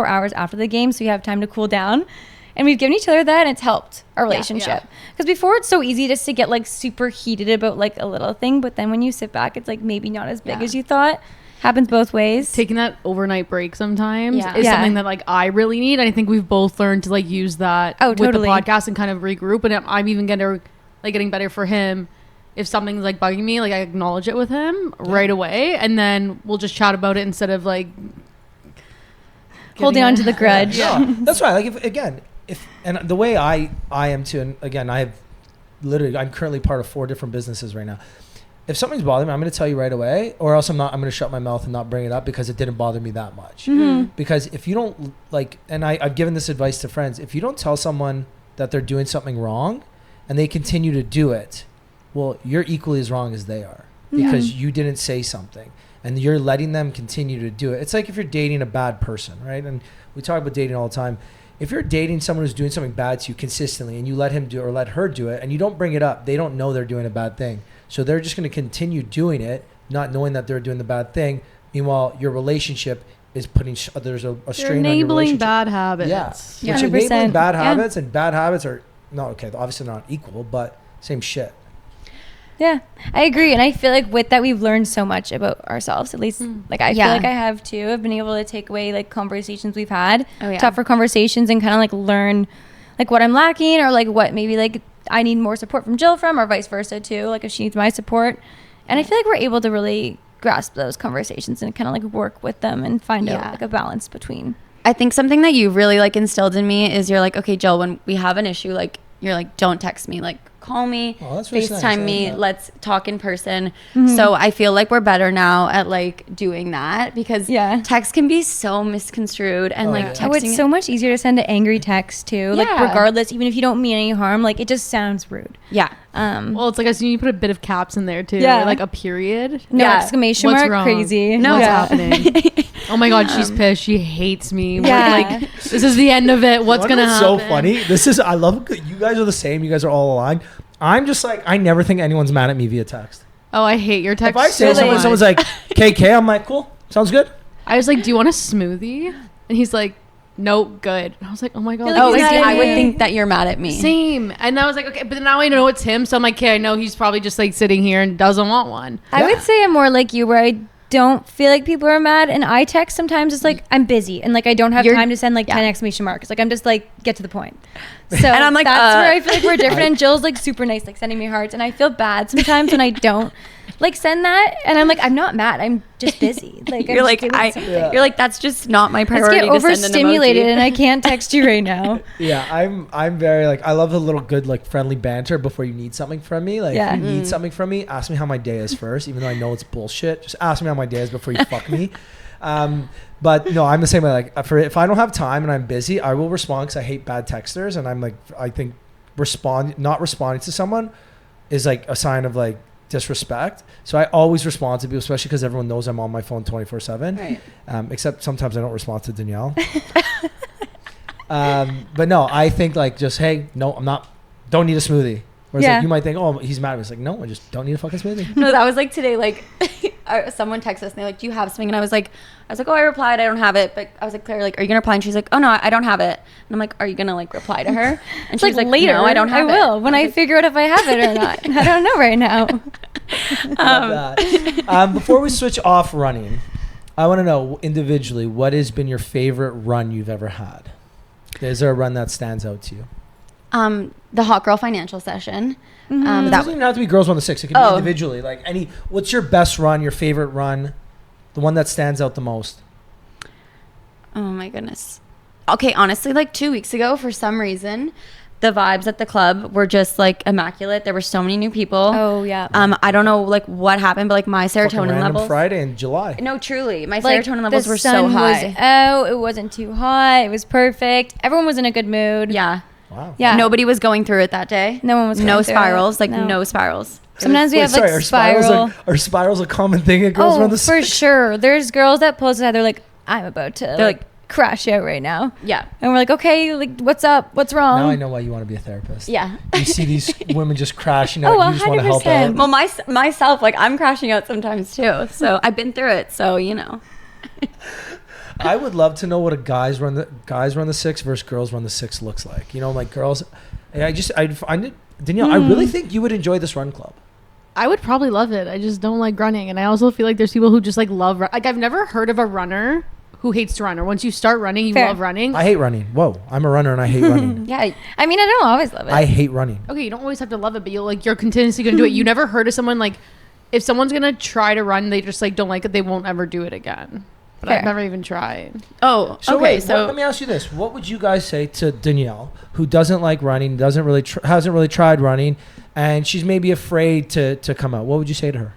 hours after the game, so you have time to cool down. And we've given each other that, and it's helped our relationship. Because before, it's so easy just to get like super heated about like a little thing, but then when you sit back, it's like maybe not as big as you thought. Happens both ways. Taking that overnight break sometimes is something that like I really need. And I think we've both learned to like use that with the podcast and kind of regroup. And I'm even getting better for him. If something's like bugging me, like I acknowledge it with him right away, and then we'll just chat about it instead of like holding on to the grudge. That's right. Like and the way I am too, and again, I'm currently part of 4 different businesses right now. If something's bothering me, I'm going to tell you right away, or else I'm going to shut my mouth and not bring it up because it didn't bother me that much. Mm-hmm. Because if you don't and I've given this advice to friends, if you don't tell someone that they're doing something wrong and they continue to do it, well, you're equally as wrong as they are because you didn't say something and you're letting them continue to do it. It's like if you're dating a bad person, right? And we talk about dating all the time. If you're dating someone who's doing something bad to you consistently and you let him do it or let her do it and you don't bring it up, they don't know they're doing a bad thing. So they're just going to continue doing it, not knowing that they're doing the bad thing. Meanwhile, your relationship is putting there's a strain on your relationship. Enabling bad habits. Yeah. Which enabling bad habits and bad habits are not okay. Obviously not equal, but same shit. Yeah, I agree. And I feel like with that, we've learned so much about ourselves. At least, like, I feel like I have too. I've been able to take away, like, conversations we've had, tougher conversations, and kind of, like, learn, like, what I'm lacking, or, like, what maybe, like, I need more support from Jill from, or vice versa too. Like, if she needs my support. And I feel like we're able to really grasp those conversations and kind of, like, work with them and find out, like, a balance between. I think something that you really, like, instilled in me is you're like, okay, Jill, when we have an issue, like, you're like, don't text me, like, call me, FaceTime me, let's talk in person. So I feel like we're better now at, like, doing that, because text can be so misconstrued, and texting it's so much easier to send an angry text too, like, regardless, even if you don't mean any harm, like, it just sounds rude. Well, it's like as you put a bit of caps in there too, or like a period, exclamation What's mark, wrong? crazy, what's happening? Oh my god, she's pissed, she hates me, like, this is the end of it, what's gonna happen? So funny. I love you guys are the same, you guys are all aligned. I'm just like, I never think anyone's mad at me via text. Oh, I hate your text. If I say someone's like, KK, I'm like, cool, sounds good. I was like, do you want a smoothie? And he's like, no, good. And I was like, oh my god. I would think that you're mad at me. Same. And I was like, okay, but now I know it's him, so I'm like, okay, I know he's probably just like sitting here and doesn't want one. I would say I'm more like you, where I don't feel like people are mad, and I text sometimes it's like I'm busy and, like, I don't have time to send, like, 10 exclamation marks. Like, I'm just like, get to the point. So and I'm like, that's where I feel like we're different. And Jill's, like, super nice, like, sending me hearts, and I feel bad sometimes when I don't, like, send that, and I'm like, I'm not mad, I'm just busy. Like, you're like, you're like, that's just not my priority. I get overstimulated and I can't text you right now. I'm very, like, I love a little good, like, friendly banter before you need something from me. Like, if you need something from me, ask me how my day is first, even though I know it's bullshit. Just ask me how my day is before you fuck me. But no, I'm the same way. Like, if I don't have time and I'm busy, I will respond, because I hate bad texters, and I'm like, I think not responding to someone is, like, a sign of, like, disrespect. So I always respond to people, especially because everyone knows I'm on my phone 24/7. Right. Except sometimes I don't respond to Danielle. But no, I think, like, just, hey, no, I'm not. Don't need a smoothie. Whereas like, you might think, oh, he's mad at me. It's like, no, I just don't need a fucking smoothie. No, that was like today. Like, someone texted us and they're like, do you have something? And I was like, oh, I replied, I don't have it. But I was like, Claire, like, are you gonna reply? And she's like, oh no, I don't have it. And I'm like, are you gonna, like, reply to her? And she's like, later, no, I don't have it. I will when I figure out if I have it or not. I don't know right now. Love that. Before we switch off running, I want to know individually, what has been your favorite run you've ever had? Is there a run that stands out to you? The Hot Girl Financial Session. It doesn't even have to be Girls Run the 6. It can be individually. Like, what's your best run, your favorite run, the one that stands out the most? Oh my goodness. Okay, honestly, like 2 weeks ago, for some reason, the vibes at the club were just, like, immaculate. There were so many new people. Oh yeah. I don't know, like, what happened, but, like, my serotonin levels. Friday in July. No, truly, my serotonin levels were so high. It wasn't too hot. It was perfect. Everyone was in a good mood. Yeah. Wow. Yeah. Nobody was going through it that day. No one was. No spirals. Like, no spirals. Sometimes we have, like, spiral. Are spirals a common thing at Girls Run the 6? For sure. There's girls that post that they're like, I'm about to, like, crash out right now. Yeah. And we're like, okay, like, what's up? What's wrong? Now I know why you want to be a therapist. Yeah. You see these women just crashing out. You just want to help out. Well, myself, like, I'm crashing out sometimes too. So I've been through it. So, you know. I would love to know what a guys run the 6 versus Girls Run the 6 looks like. You know, like, girls. I find it, Danielle. I really think you would enjoy this run club. I would probably love it. I just don't like running, and I also feel like there's people who just, like, love. Like, I've never heard of a runner who hates to run. Or once you start running, you love running. I hate running. Whoa, I'm a runner and I hate running. Yeah, I mean, I don't always love it. I hate running. Okay, you don't always have to love it, but you're continuously gonna do it. You never heard of someone, like, if someone's gonna try to run, they just, like, don't like it, they won't ever do it again. But I've never even tried. Oh, so okay. Wait, let me ask you this: what would you guys say to Danielle, who doesn't like running, hasn't really tried running, and she's maybe afraid to come out? What would you say to her?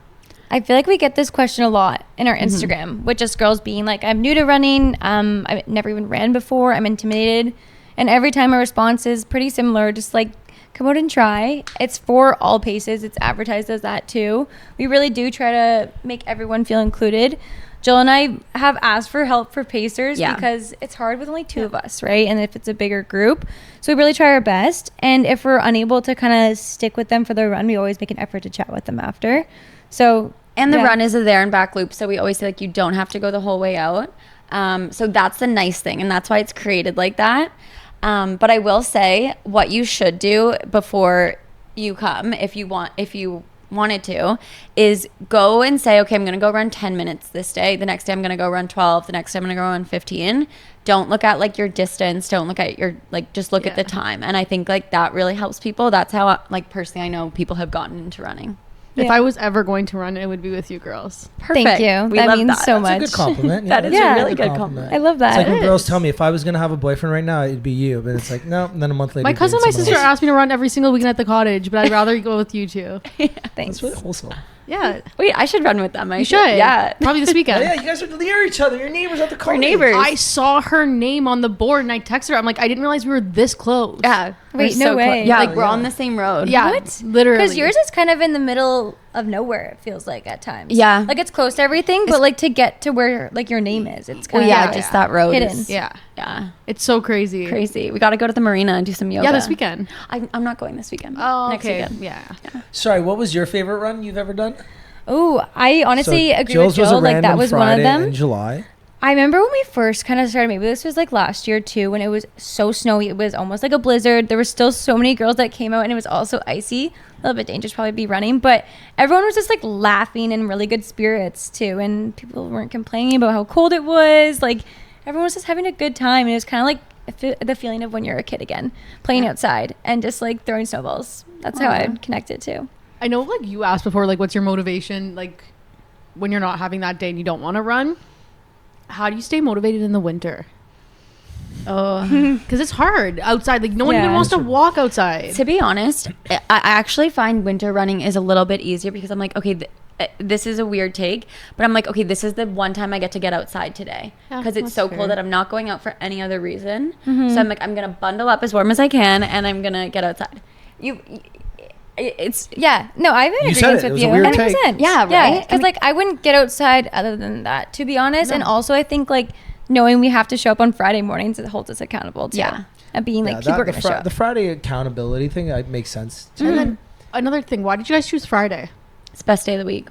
I feel like we get this question a lot in our Instagram, with just girls being like, I'm new to running. I've never even ran before. I'm intimidated. And every time our response is pretty similar, just like, come out and try. It's for all paces. It's advertised as that too. We really do try to make everyone feel included. Jill and I have asked for help for pacers because it's hard with only 2 of us, right? And if it's a bigger group. So we really try our best. And if we're unable to kind of stick with them for the run, we always make an effort to chat with them after. So, and the run is a there and back loop. So we always say, like, you don't have to go the whole way out. So that's the nice thing. And that's why it's created like that. But I will say what you should do before you come, if you wanted to, is go and say, okay, I'm gonna go run 10 minutes this day, the next day I'm gonna go run 12, the next day I'm gonna go run 15. Don't look at like your distance, don't look at your like, just look at the time. And I think like that really helps people. That's how like personally I know people have gotten into running. If I was ever going to run, it would be with you girls. Perfect. Thank you. We that love means that. so That's much. a good compliment. That is a really good compliment. I love that. It's like when girls tell me if I was gonna have a boyfriend right now, it'd be you. But it's like no. And then a month later, My cousin and my sister else. asked me to run every single weekend at the cottage, but I'd rather go with you two. Thanks. That's really wholesome. Yeah. Wait, I should run with them. You should. Yeah. Probably this weekend. Yeah, you guys are near each other. You're neighbors at the college. We're neighbors. I saw her name on the board and I texted her. I'm like, I didn't realize we were this close. Yeah. Wait, We're no so way. Yeah, Oh, like we're yeah. on the same road. Yeah. What? Literally. Because yours is kind of in the middle of nowhere, it feels like at times. Yeah. Like it's close to everything, but like to get to where like your name is, it's kind Well, of yeah, just that road hidden. is Yeah. yeah, It's so crazy. crazy. We got to go to the marina and do some yoga. Yeah, this weekend. I'm not going this weekend. Oh, next okay. weekend. Yeah. Sorry, what was your favorite run you've ever done? Oh, I honestly So agree Jill's with Jill. was a Like that random was Friday one of them. in July. I remember when we first kind of started, maybe this was like last year too, when it was so snowy. It was almost like a blizzard. There were still so many girls that came out and it was also icy. A little bit dangerous probably to be running, but everyone was just like laughing and really good spirits too. And people weren't complaining about how cold it was. Like everyone was just having a good time. And it was kind of like the feeling of when you're a kid again, playing outside and just like throwing snowballs. That's how I connect it too. I know like you asked before, like what's your motivation like when you're not having that day and you don't want to run? How do you stay motivated in the winter? Oh, because it's hard outside. Like no one even wants to walk outside. To be honest, I actually find winter running is a little bit easier because I'm like, okay, this is a weird take, but I'm like, okay, this is the one time I get to get outside today because it's so cold that I'm not going out for any other reason. So I'm like, I'm gonna bundle up as warm as I can and I'm gonna get outside. It's no, I'm in You said agreement it. It with was you. a weird 100%. take. Yeah, right? Because like I wouldn't get outside other than that, to be honest. And also I think like knowing we have to show up on Friday mornings, it holds us accountable too. Yeah. And being like, people are gonna show up. The Friday accountability thing makes sense. And then another thing, why did you guys choose Friday? It's the best day of the week.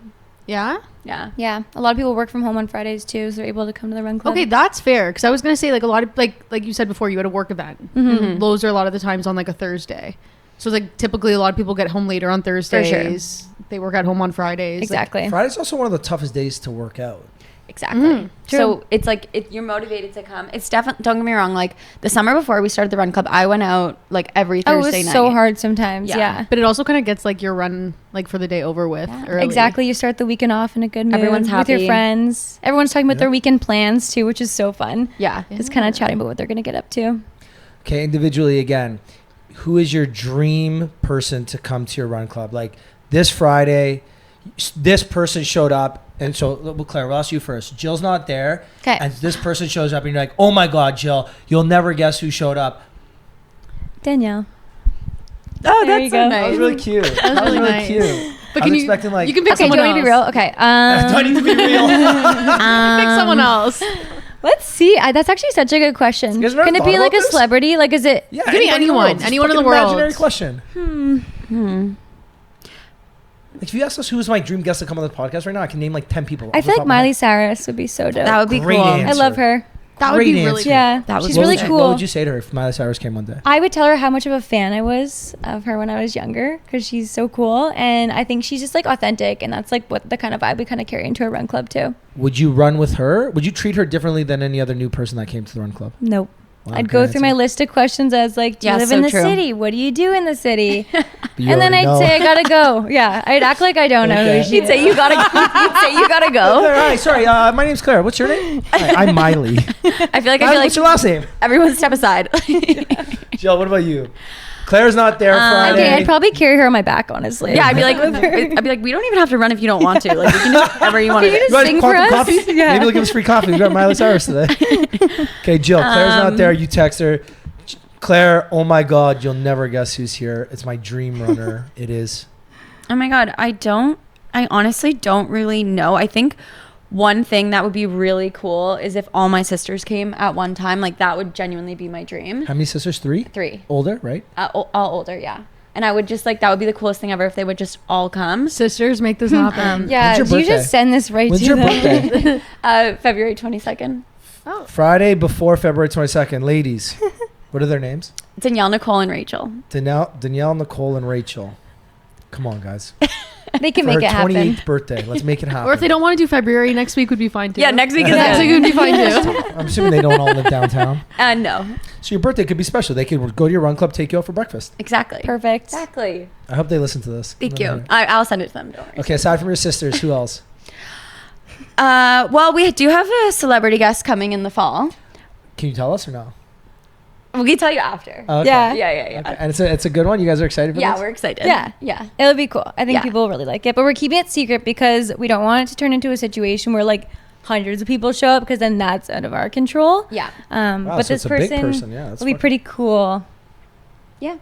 Yeah. Yeah. Yeah, a lot of people work from home on Fridays too, so they're able to come to the run club. Okay, that's fair. Because I was gonna say like a lot of like you said before, you had a work event. Those are a lot of the times on like a Thursday. So it's like typically a lot of people get home later on Thursdays. They work at home on Fridays. Exactly. Friday's also one of the toughest days to work out. Exactly. So it's like you're motivated to come. It's definitely, don't get me wrong, like the summer before we started the run club, I went out like every Thursday it was night. so hard sometimes. Yeah. But it also kind of gets like your run like for the day over with. Early. Exactly. You start the weekend off in a good mood. Everyone's with your happy. friends. Everyone's talking about their weekend plans too, which is so fun. Yeah. Just kind of chatting about what they're gonna get up to. Okay, individually again, who is your dream person to come to your run club? Like this Friday, this person showed up. And so, Claire, we'll ask you first. Jill's not there. Okay. And this person shows up and you're like, oh my God, Jill, you'll never guess who showed up. Danielle. Oh, There that's you so go. That was nice. really cute. That was really really nice. cute. But I can was you? expecting like, You can pick Okay, do someone you want me to be else. real? Okay. do I need to be real? Pick someone else. Let's see. That's actually such a good question. You guys never Can it thought be like about a this? celebrity? Like, is it? Yeah, Give me anybody anyone. Just Anyone in fucking the world. Imaginary question. Like, if you ask us who is my dream guest to come on the podcast right now, I can name like 10 people. I feel like Miley Cyrus would be so dope. That would be Great cool. answer. I love her. That would be Great really answer. Yeah, That was she's What really would you- cool. What would you say to her if Miley Cyrus came one day? I would tell her how much of a fan I was of her when I was younger because she's so cool, and I think she's just like authentic, and that's like what the kind of vibe we kind of carry into a run club too. Would you run with her? Would you treat her differently than any other new person that came to the run club? Nope. Wow, I'd good go through my answer. list of questions as like, do you Yeah, live so in the true. city? What do you do in the city? But you And then already I'd know. say I gotta go. Yeah, I'd act like I don't know Okay. who she You'd is. say you gotta. You'd say you gotta go. Claire, hi, sorry, my name's Claire. What's your name? Hi, I'm Miley. I feel like What's your last name? everyone step aside. Jill, what about you? Claire's not there Friday. Okay, I'd probably carry her on my back, honestly. Yeah, I'd be like, we don't even have to run if you don't want to. Like, we can do whatever you want to Can you do. You guys Sing want for some us? coffee? Yeah. Maybe they'll give us free coffee. We got Miley Cyrus today. Okay, Jill, Claire's not there. You text her. Claire, oh my God, you'll never guess who's here. It's my dream runner. It is. Oh my God, I honestly don't really know. I think one thing that would be really cool is if all my sisters came at one time. Like, that would genuinely be my dream. How many sisters? 3? 3. Older, right? All older, yeah. And I would just like, that would be the coolest thing ever if they would just all come. Sisters, make this happen. Yeah, When's your you birthday? just send this right When's to your them. birthday? February 22nd. Friday before February 22nd. Ladies, what are their names? Danielle, Nicole, and Rachel. Danielle, Nicole, and Rachel. Come on, guys. They can For make her it happen. 28th birthday. Let's make it happen. Or if they don't want to do February, next week would be fine too. Yeah, next week is next week would be fine too. I'm assuming they don't all live downtown. No. So your birthday could be special. They could go to your run club, take you out for breakfast. Exactly. Perfect. Exactly. I hope they listen to this. Thank you. I'll send it to them. Don't worry. Okay, aside from your sisters, who else? Well, we do have a celebrity guest coming in the fall. Can you tell us or no? We can tell you after. Okay. Yeah. Yeah. Okay. And it's a good one. You guys are excited for Yeah, this? we're excited. Yeah. It'll be cool. I think Yeah. people will really like it. But we're keeping it secret because we don't want it to turn into a situation where like hundreds of people show up because then that's out of our control. Yeah. Wow, But so this it's a big person person. Yeah, that's will be fucking- pretty cool. Yeah.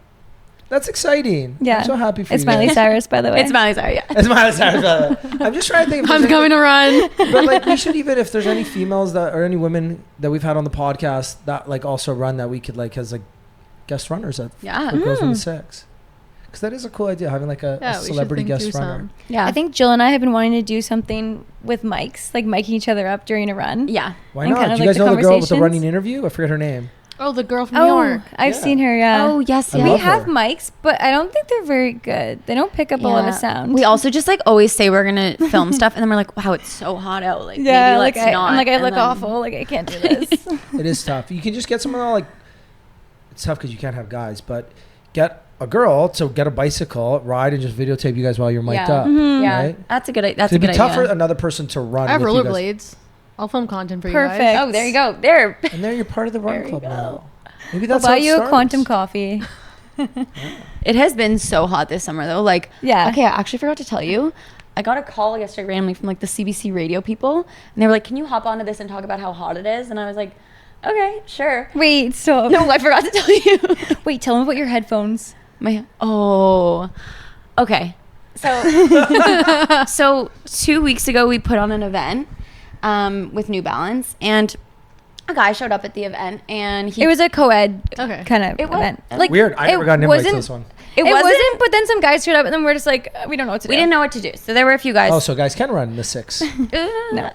That's exciting. Yeah. I'm so happy for It's you. Miley guys. Cyrus, by the way. It's Miley Cyrus, yeah. It's Miley Cyrus. by the way. I'm just trying to think. If I'm there's coming to run. But like, we should even, if there's any females that or any women that we've had on the podcast that like also run that we could like as like guest runners at Yeah. for Girls in the Six. Because that is a cool idea, having like a Yeah, we should celebrity think guest through runner. some. Yeah. I think Jill and I have been wanting to do something with mics, like miking each other up during a run. Yeah. Why And not? kind of Do you like guys the know the girl with the conversations. running interview? I forget her name. Oh, the girl from New Oh, York. I've Yeah. seen her, yeah. Oh, yes. I Yeah. We love have her. mics, but I don't think they're very good. They don't pick up a lot of sound. We also just like always say we're gonna film stuff, and then we're like, "Wow, it's so hot out. Like, yeah, maybe like let's not." I'm like, I And look then- awful. Like, I can't do this. It is tough. You can just get someone like, it's tough because you can't have guys, but get a girl to get a bicycle, ride, and just videotape you guys while you're mic'd up. Yeah, Right? that's a good. That's a It'd good be tough for idea. another person to run. I have with you guys. rollerblades. I'll film content for you Perfect. guys. Oh, there you go. There. And there you're part of the run There you club go. now. Maybe I'll that's how buy it you a starts. quantum coffee. It has been so hot this summer though. Like, Yeah. Okay, I actually forgot to tell you. I got a call yesterday randomly from like the CBC radio people, and they were like, "Can you hop onto this and talk about how hot it is?" And I was like, "Okay, sure." Wait, so No, I forgot to tell you. wait, tell them about your headphones. Okay. So 2 weeks ago we put on an event with New Balance, and a guy showed up at the event, and It was a co-ed Okay. kind of It was- event. Weird. I never got an invite to this one. It It wasn't. wasn't, but then some guys showed up, and then we're just like, we don't know what to do. We didn't know what to do, so there were a few guys. Oh, so guys can run in the 6. No.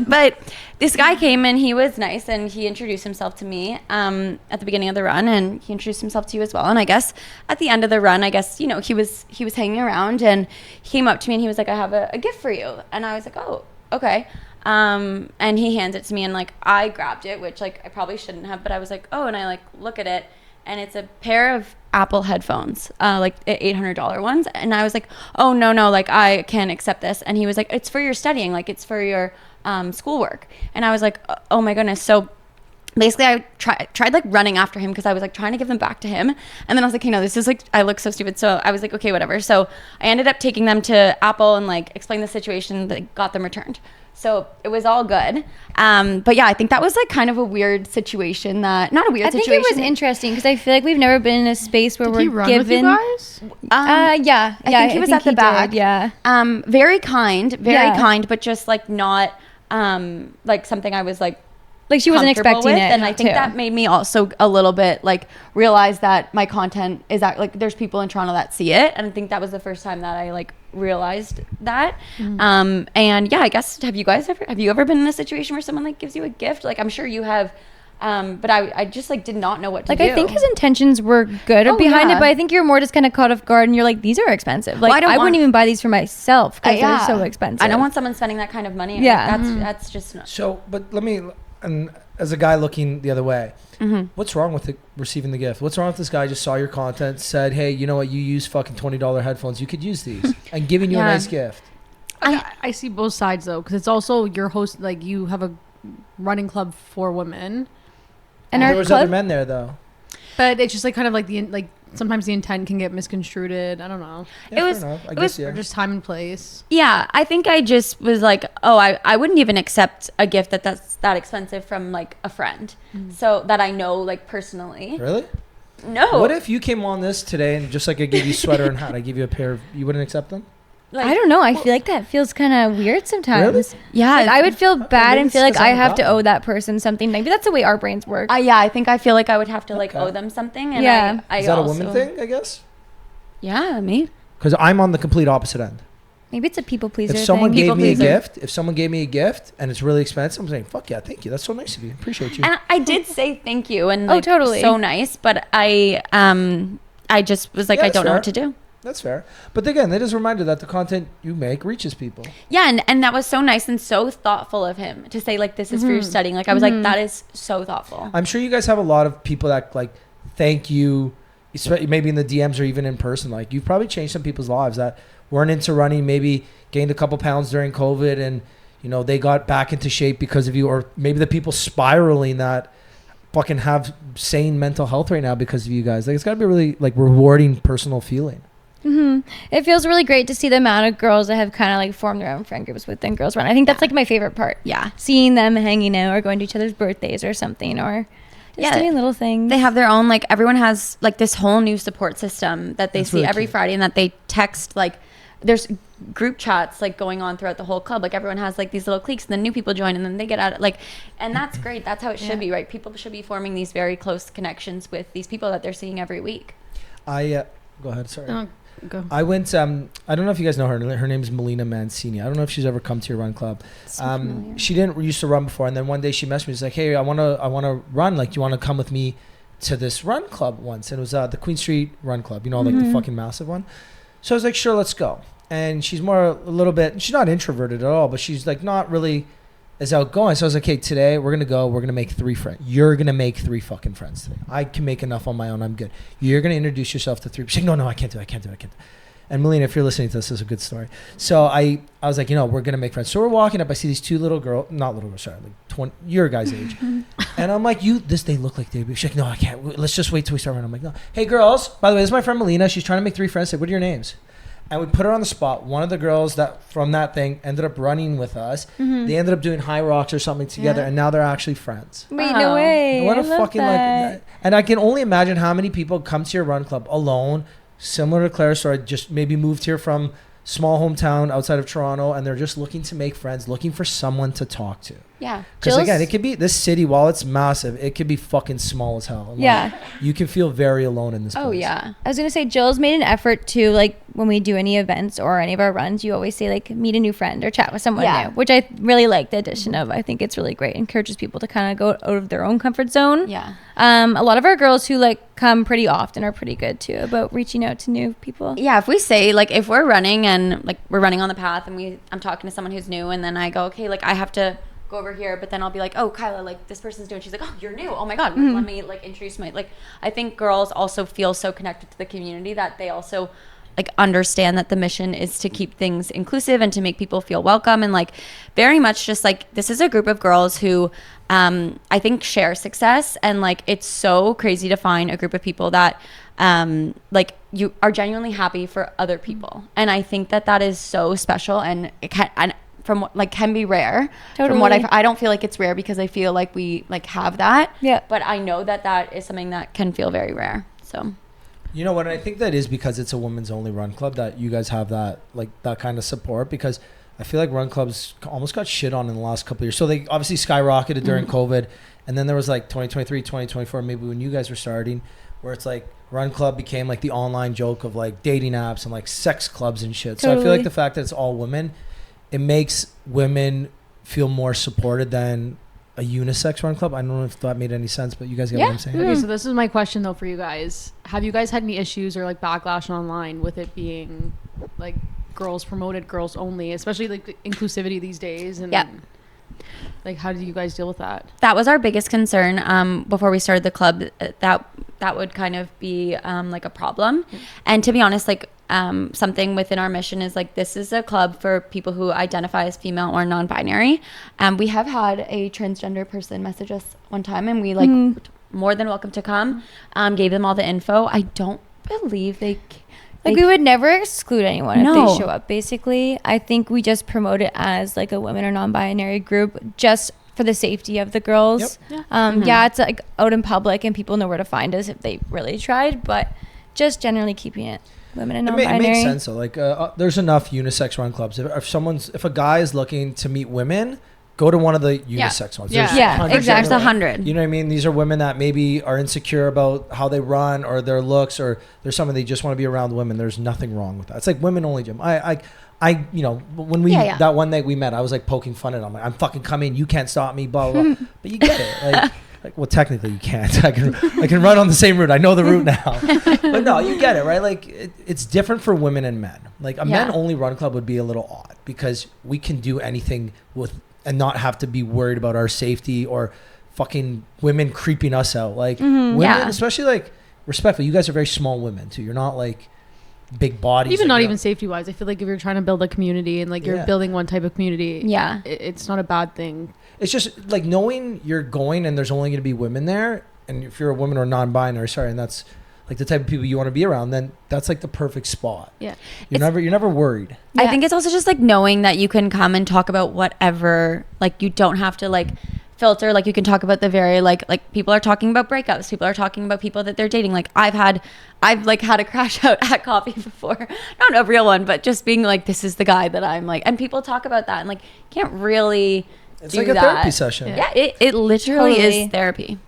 But this guy came and he was nice, and he introduced himself to me at the beginning of the run, and he introduced himself to you as well. And I guess at the end of the run, I guess, you know, he was hanging around, and he came up to me and he was like, "I have a gift for you." And I was like, "Oh, okay." And he hands it to me, and like I grabbed it, which like I probably shouldn't have, but I was like, "Oh," and I like look at it, and it's a pair of Apple headphones, like $800 ones. And I was like, "Oh, no, like I can't accept this." And he was like, "It's for your studying, like it's for your schoolwork." And I was like, "Oh my goodness." So basically I tried like running after him because I was like trying to give them back to him. And then I was like, this is like, I look so stupid. So I was like, okay, whatever. So I ended up taking them to Apple and like explained the situation, that got them returned. So it was all good. But yeah, I think that was like kind of a weird situation not a weird I think situation. it was interesting because I feel like we've never been in a space where Did we're he run given. with you guys? Yeah, I think he was at the back. did, yeah. Very kind, Yeah. kind, but just like not like something I was like, Like she wasn't comfortable expecting with, it. and I think too. that made me also a little bit like realize that my content is that like there's people in Toronto that see it, and I think that was the first time that I like realized that. And yeah, I guess have you ever been in a situation where someone like gives you a gift? Like I'm sure you have, but I just like did not know what to Like do. I think his intentions were good or Oh, behind yeah. it, but I think you're more just kind of caught off guard, and you're like, these are expensive. Like Well, I I wouldn't want- even buy these for myself because Yeah. they're so expensive. I don't want someone spending that kind of money. Yeah. Like, that's just not. So, but let me, and as a guy looking the other way, what's wrong with receiving the gift? What's wrong with this guy just saw your content, said, "Hey, you know what? You use fucking $20 headphones. You could use these," and giving you a Yeah. nice gift. I see both sides though, because it's also your host. Like you have a running club for women, And There our was club, other men there though. but it's just like kind of like sometimes the intent can get misconstrued. I don't know, Yeah, It was- fair enough. I it guess was- yeah. or just time and place. Yeah, I think I just was like, I wouldn't even accept a gift that's that expensive from like a friend, so that I know like personally. Really? No. What if you came on this today and just like I gave you sweater and hat, I give you a pair of, you wouldn't accept them? Like, I don't know. I feel like that feels kind of weird sometimes. Really? Yeah, Like I would feel bad maybe and it's feel like 'cause I I'm a have to guy. owe that person something. Maybe that's the way our brains work. yeah, I think I feel like I would have to like Okay. owe them something. And Yeah. I Is that also, a woman thing, I guess? Yeah, me. Because I'm on the complete opposite end. Maybe it's a people pleaser If someone thing. gave me a pleaser. gift, and it's really expensive, I'm saying, fuck yeah, thank you. That's so nice of you. Appreciate you. And I did say thank you and Oh, like, totally. so nice, but I just was like, Yeah, I don't know fair. what to do. That's fair. But again, that is a reminder that the content you make reaches people. Yeah, and that was so nice and so thoughtful of him to say, like, this is for your studying. Like, I was like, that is so thoughtful. I'm sure you guys have a lot of people that, like, thank you, maybe in the DMs or even in person. Like, you've probably changed some people's lives that weren't into running, maybe gained a couple pounds during COVID, and, you know, they got back into shape because of you. Or maybe the people spiraling that fucking have sane mental health right now because of you guys. Like, it's got to be really, like, rewarding personal feeling. It feels really great to see the amount of girls that have kind of like formed their own friend groups within Girls Run. I think that's like my favorite part. Yeah. Seeing them hanging out or going to each other's birthdays or something, or just doing little things. They have their own, like, everyone has like this whole new support system that they see really every cute. Friday, and that they text, like, there's group chats like going on throughout the whole club. Like, everyone has like these little cliques, and then new people join, and then they get out, like, and that's great. That's how it should be, right? People should be forming these very close connections with these people that they're seeing every week. Go ahead, sorry. Go. I went, I don't know if you guys know her. Her name is Melina Mancini. I don't know if she's ever come to your run club. She didn't used to run before. And then one day she messaged me. She's like, hey, I want to run. Like, do you want to come with me to this run club once? And it was the Queen Street Run Club, you know, like the fucking massive one. So I was like, sure, let's go. And she's a little bit, she's not introverted at all, but she's like not really as outgoing. So I was like, hey, today we're going to go. We're going to make 3 friends. You're going to make 3 fucking friends today. I can make enough on my own. I'm good. You're going to introduce yourself to 3. She's like, no, I can't do it. And Melina, if you're listening to this is a good story. So I was like, you know, we're going to make friends. So we're walking up. I see these 2 little girls, not little girls, sorry, like 20, your guys' age. And I'm like, they look like they'd be. She's like, no, I can't. Let's just wait till we start running. I'm like, no. Hey, girls, by the way, this is my friend Melina. She's trying to make 3 friends. Like, what are your names? And we put her on the spot. One of the girls that from that thing ended up running with us. They ended up doing high rocks or something together, and now they're actually friends. Wait, no way. What I a love fucking that. like. And I can only imagine how many people come to your run club alone, similar to Claire's story, just maybe moved here from small hometown outside of Toronto, and they're just looking to make friends, looking for someone to talk to. Yeah. Because again, it could be this city, while it's massive, it could be fucking small as hell. Like, you can feel very alone in this place. Oh yeah. I was gonna say Jill's made an effort to, like, when we do any events or any of our runs, you always say, like, meet a new friend or chat with someone new, which I really like the addition of. I think it's really great. It encourages people to kind of go out of their own comfort zone. Yeah. A lot of our girls who like come pretty often are pretty good too about reaching out to new people. Yeah, if we say, like, if we're running and like we're running on the path and I'm talking to someone who's new, and then I go, okay, like, I have to go over here, but then I'll be like, oh, Kyla, like, this person's doing, she's like, oh, you're new, oh my god, let me like introduce I think girls also feel so connected to the community that they also like understand that the mission is to keep things inclusive and to make people feel welcome, and like very much just like this is a group of girls who I think share success, and like it's so crazy to find a group of people that like you are genuinely happy for other people, and I think that is so special, and it from what like can be rare. Totally. From what I don't feel like it's rare, because I feel like we like have that. Yeah. But I know that is something that can feel very rare. So. You know what? I think that is because it's a women's only run club that you guys have that like that kind of support, because I feel like run clubs almost got shit on in the last couple of years. So they obviously skyrocketed during COVID, and then there was like 2023, 2024, maybe when you guys were starting, where it's like run club became like the online joke of like dating apps and like sex clubs and shit. Totally. So I feel like the fact that it's all women, it makes women feel more supported than a unisex run club. I don't know if that made any sense, but you guys get what I'm saying? Okay, so this is my question though for you guys. Have you guys had any issues or like backlash online with it being like girls promoted, girls only, especially like inclusivity these days? And like, how do you guys deal with that? That was our biggest concern before we started the club, that would kind of be like a problem. And to be honest, like something within our mission is like, this is a club for people who identify as female or non-binary. We have had a transgender person message us one time, and we like more than welcome to come. Gave them all the info. I don't believe they we would never exclude anyone if they show up, basically. I think we just promote it as like a women or non-binary group just for the safety of the girls. Yep. Yeah, it's like out in public and people know where to find us if they really tried, but just generally keeping it women and non-binary. It makes sense though. Like there's enough unisex run clubs. If a guy is looking to meet women, go to one of the unisex ones. Yeah, exactly. 100. You know what I mean? These are women that maybe are insecure about how they run or their looks, or there's something they just want to be around women. There's nothing wrong with that. It's like women only gym. I you know, when we that one night we met, I was like poking fun at him. Like, I'm fucking coming. You can't stop me. Blah blah. Blah. But you get it. Like Like, well, technically you can't. I can run on the same route. I know the route now. But no, you get it, right? Like it's different for women and men. Like a men only run club would be a little odd because we can do anything with and not have to be worried about our safety or fucking women creeping us out. Like women, especially like respectful. You guys are very small women too. You're not like big bodies. Even not even safety wise. I feel like if you're trying to build a community and like you're building one type of community, it's not a bad thing. It's just like knowing you're going and there's only going to be women there, and if you're a woman or non-binary, and that's like the type of people you want to be around, then that's like the perfect spot. Yeah. You're never worried. I think it's also just like knowing that you can come and talk about whatever, like you don't have to like filter, like you can talk about the very like people are talking about breakups, people are talking about people that they're dating. Like I've like had a crash out at coffee before, not a real one, but just being like, this is the guy that I'm like, and people talk about that and like you can't really it's do like a that. therapy session. Yeah, it literally is therapy.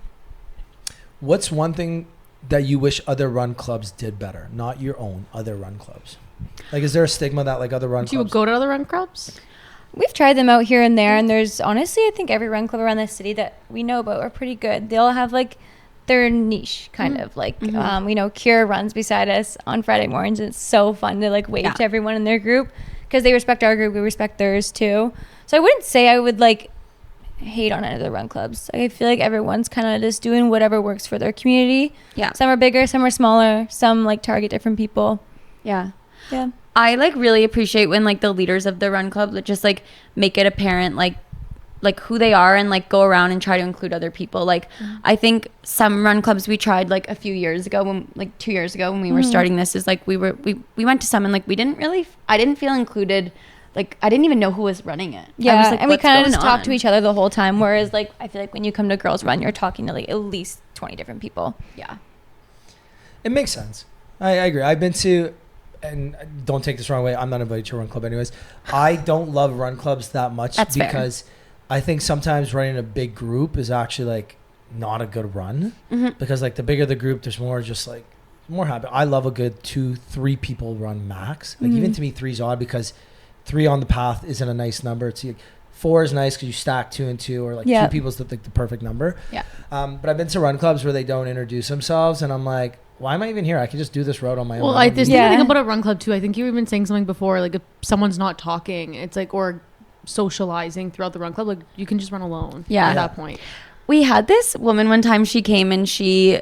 What's one thing that you wish other run clubs did better? Not your own, other run clubs. Like, is there a stigma that like other run clubs? Do you go to other run clubs? We've tried them out here and there, and there's honestly, I think every run club around the city that we know about are pretty good. They all have like their niche kind of like, Kira runs beside us on Friday mornings. It's so fun to like wave to everyone in their group because they respect our group, we respect theirs too. So I wouldn't say I would like hate on any of the run clubs. I feel like everyone's kind of just doing whatever works for their community. Yeah. Some are bigger, some are smaller, some like target different people. Yeah. Yeah. I like really appreciate when like the leaders of the run club just like make it apparent like who they are and like go around and try to include other people. Like I think some run clubs we tried like a few years ago, when like 2 years ago when we were starting this, is like we went to some and like I didn't feel included. Like I didn't even know who was running it. Yeah, I was like, and we kind of just on? talked to each other the whole time. Whereas like I feel like when you come to Girls Run, you're talking to like at least 20 different people. Yeah, it makes sense. I agree. I've been to, and don't take this the wrong way, I'm not invited to a run club anyways. I don't love run clubs that much. That's because fair. I think sometimes running a big group is actually like not a good run because like the bigger the group, there's more just like more habit. I love a good 2-3 people run max. Like even to me 3's odd because 3 on the path isn't a nice number. It's like 4 is nice because you stack 2 and 2, or like 2 people's like the perfect number. Yeah. But I've been to run clubs where they don't introduce themselves, and I'm like, why am I even here? I can just do this road on my own. Well, there's the thing about a run club too. I think you were even saying something before, like if someone's not talking, it's like, or socializing throughout the run club, like you can just run alone. At that point. We had this woman one time, she came and she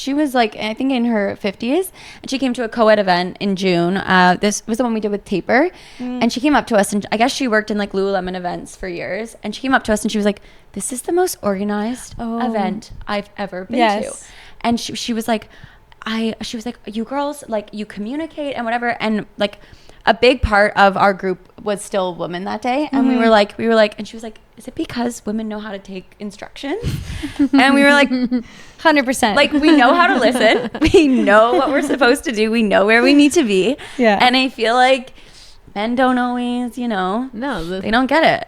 was like, I think in her 50s, and she came to a co-ed event in June. This was the one we did with Taper. And she came up to us, and I guess she worked in like Lululemon events for years. And she came up to us and she was like, this is the most organized event I've ever been to. And she was like, she was like, you girls, like you communicate and whatever. And like a big part of our group was still women that day. And we were like, and she was like, is it because women know how to take instructions? And we were like, 100%. Like we know how to listen. We know what we're supposed to do. We know where we need to be. Yeah. And I feel like men don't always, they don't get it.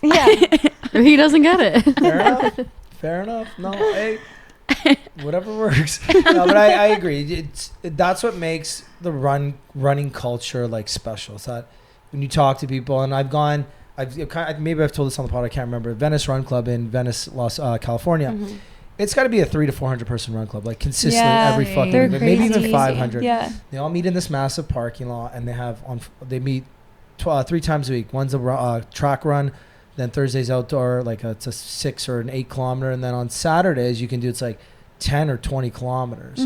Yeah. He doesn't get it. Fair enough. No, hey, whatever works. No, but I agree. That's what makes the running culture like special. It's that when you talk to people, and maybe I've told this on the pod, I can't remember. Venice Run Club in Venice, California. It's got to be a 300 to 400 person run club, like consistently every fucking, maybe even 500. Yeah. They all meet in this massive parking lot, and they meet 3 times a week. One's a track run, then Thursday's outdoor, like it's a 6 or an 8 kilometer, and then on Saturdays you can do, it's like 10 or 20 kilometers.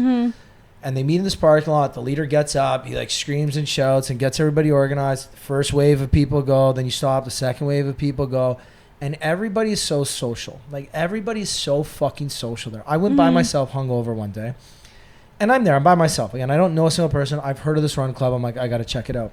And they meet in this parking lot. The leader gets up, he like screams and shouts and gets everybody organized. The first wave of people go, then you stop, the second wave of people go, and everybody's so social. Like everybody's so fucking social there. I went by myself hungover one day, and I'm by myself again. I don't know a single person. I've heard of this run club. I'm like, I gotta check it out.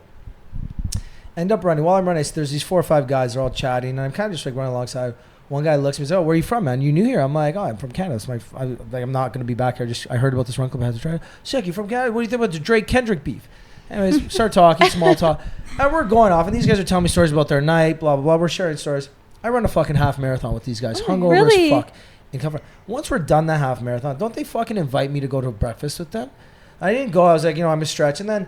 End up running. While I'm running, there's these 4 or 5 guys. They're all chatting, and I'm kind of just like running alongside. One guy looks at me and says, "Oh, where are you from, man? You new here?" I'm like, "Oh, I'm from Canada. It's I'm not going to be back here. I heard about this run club. I had to try it." Sick, you from Canada? What do you think about the Drake Kendrick beef? Anyways, start talking, small talk. And we're going off, and these guys are telling me stories about their night, blah, blah, blah. We're sharing stories. I run a fucking half marathon with these guys. Hungover as fuck. Once we're done that half marathon, don't they fucking invite me to go to breakfast with them? I didn't go. I was like, I'm gonna stretch. And then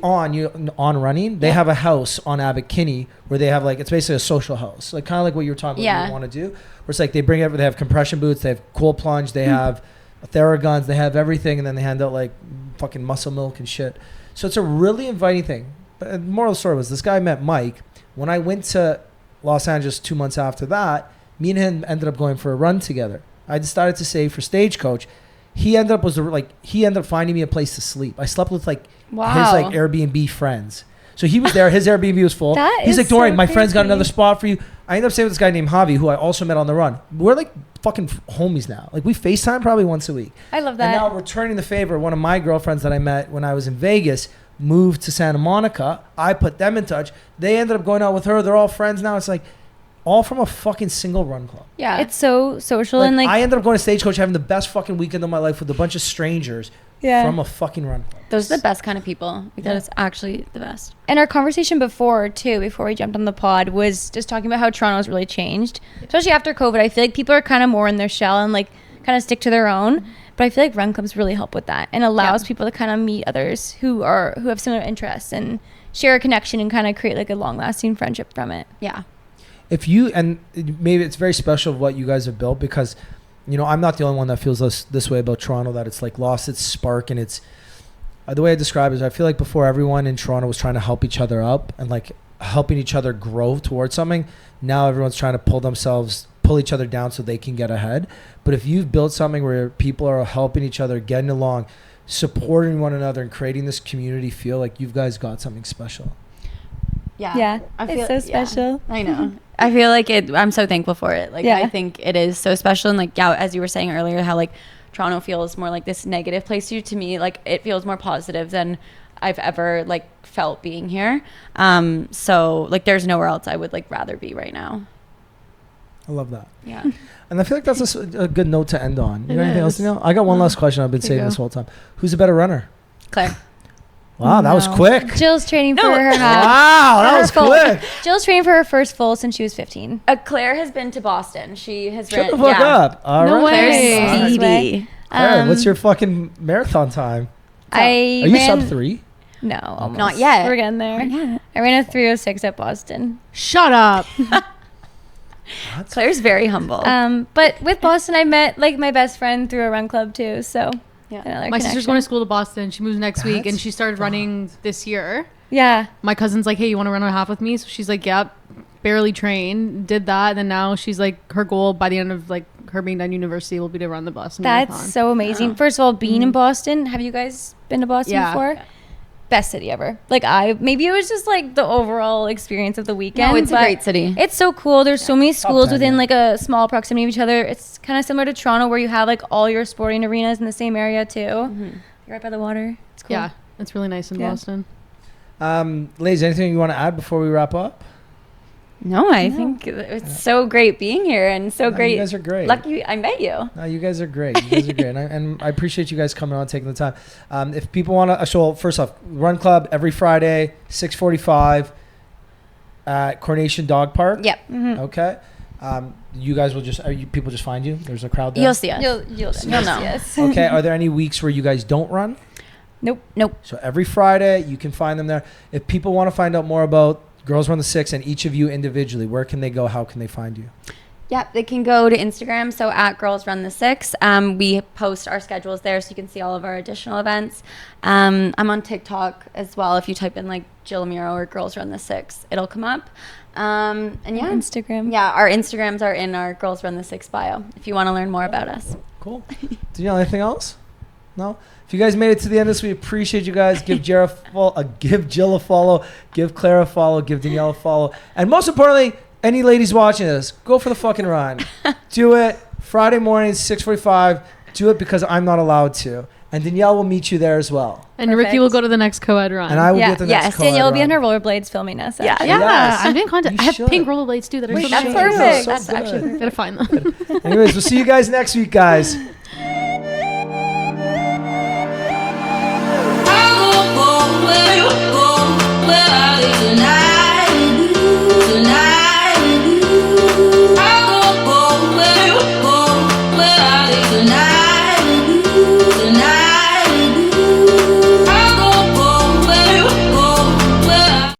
on running, they have a house on Abbot Kinney where they have like, it's basically a social house, like kind of like what you were talking about you want to do, where it's like they have compression boots, they have cool plunge, they have Theraguns, they have everything, and then they hand out like fucking muscle milk and shit. So it's a really inviting thing. But the moral of the story was this guy met Mike. When I went to Los Angeles 2 months after that, me and him ended up going for a run together. I decided to save for Stagecoach. He ended up finding me a place to sleep. I slept with like his like Airbnb friends. So he was there. His Airbnb was full. He's like, Dorian, my friend's got another spot for you. I ended up staying with this guy named Javi, who I also met on the run. We're like fucking homies now. Like we FaceTime probably once a week. I love that. And now returning the favor, one of my girlfriends that I met when I was in Vegas moved to Santa Monica. I put them in touch. They ended up going out with her. They're all friends now. It's like all from a fucking single run club. Yeah. It's so social. Like, and like I ended up going to Stagecoach having the best fucking weekend of my life with a bunch of strangers from a fucking run club. Those are the best kind of people. Like that is actually the best. And our conversation before we jumped on the pod, was just talking about how Toronto's really changed. Especially after COVID. I feel like people are kind of more in their shell and like kind of stick to their own. But I feel like run clubs really help with that and allows people to kind of meet others who have similar interests and share a connection and kind of create like a long lasting friendship from it. Yeah. If you, and maybe it's very special what you guys have built, because I'm not the only one that feels this way about Toronto, that it's like lost its spark. And it's the way I describe it is I feel like before everyone in Toronto was trying to help each other up and like helping each other grow towards something. Now everyone's trying to pull each other down so they can get ahead. But if you've built something where people are helping each other, getting along, supporting one another, and creating this community feel, like you guys got something special. Yeah. It's so special. I know. I feel like I'm so thankful for it. Like, I think it is so special. And like, as you were saying earlier, how like Toronto feels more like this negative place to me, like it feels more positive than I've ever like felt being here. So like there's nowhere else I would like rather be right now. I love that. Yeah. And I feel like that's a good note to end on. You got anything else to know? I got one last question I've been saving this whole time. Who's a better runner? Claire. Wow, that was quick. Jill's training for her half. Wow, that was quick. Jill's training for her first full since she was 15. Claire has been to Boston. She has Shut the fuck up. All no right. way. Speedy. Claire, what's your fucking marathon time? Are you sub 3? No, almost. Not yet. We're getting there. Yeah. I ran a 3:06 at Boston. Shut up. Claire's very humble. But with Boston, I met like my best friend through a run club too. So my sister's going to school to Boston. She moves next week, and she started running this year. Yeah. My cousin's like, hey, you want to run a half with me? So she's like, yep. Barely trained, did that, and then now she's like, her goal by the end of like her being done university will be to run the Boston Marathon. That's so amazing. Yeah. First of all, being in Boston, have you guys been to Boston before? Yeah. Best city ever. Like maybe it was just like the overall experience of the weekend. No, it's a great city. It's so cool. There's so many schools within like a small proximity of each other. It's kind of similar to Toronto where you have like all your sporting arenas in the same area too. You're right by the water. It's cool. Yeah, it's really nice in Boston. Ladies, anything you want to add before we wrap up? No, I think it's so great being here and so great. You guys are great. Lucky I met you. No, you guys are great. You guys are great. And I appreciate you guys coming on, taking the time. If people want to, so first off, Run Club every Friday, 6:45 at Coronation Dog Park. Yep. Mm-hmm. Okay. You guys will people just find you? There's a crowd there? You'll see us. You'll know. Yes. Okay. Are there any weeks where you guys don't run? Nope. So every Friday, you can find them there. If people want to find out more about Girls Run the 6 and each of you individually, where can they go? How can they find you? Yeah, they can go to Instagram, so at Girls Run the 6. We post our schedules there so you can see all of our additional events. I'm on TikTok as well. If you type in like Jill Miro or Girls Run the 6, it'll come up. And Instagram. Yeah, our Instagrams are in our Girls Run the 6 bio if you want to learn more about us. Cool. Danielle, anything else? No? If you guys made it to the end of this, we appreciate you guys. Give Jill a follow, give Claire a follow, give Danielle a follow. And most importantly, any ladies watching this, go for the fucking run. Do it. Friday mornings, 6:45. Do it because I'm not allowed to. And Danielle will meet you there as well. And Ricky will go to the next co-ed run. And I will get the next co-ed Danielle will be run. on her rollerblades filming us. Yeah. Yes. I'm doing content. I have should. pink rollerblades too that are Wait, so that's nice. perfect. So That's good. actually Gotta find them. Anyways, we'll see you guys next week, guys.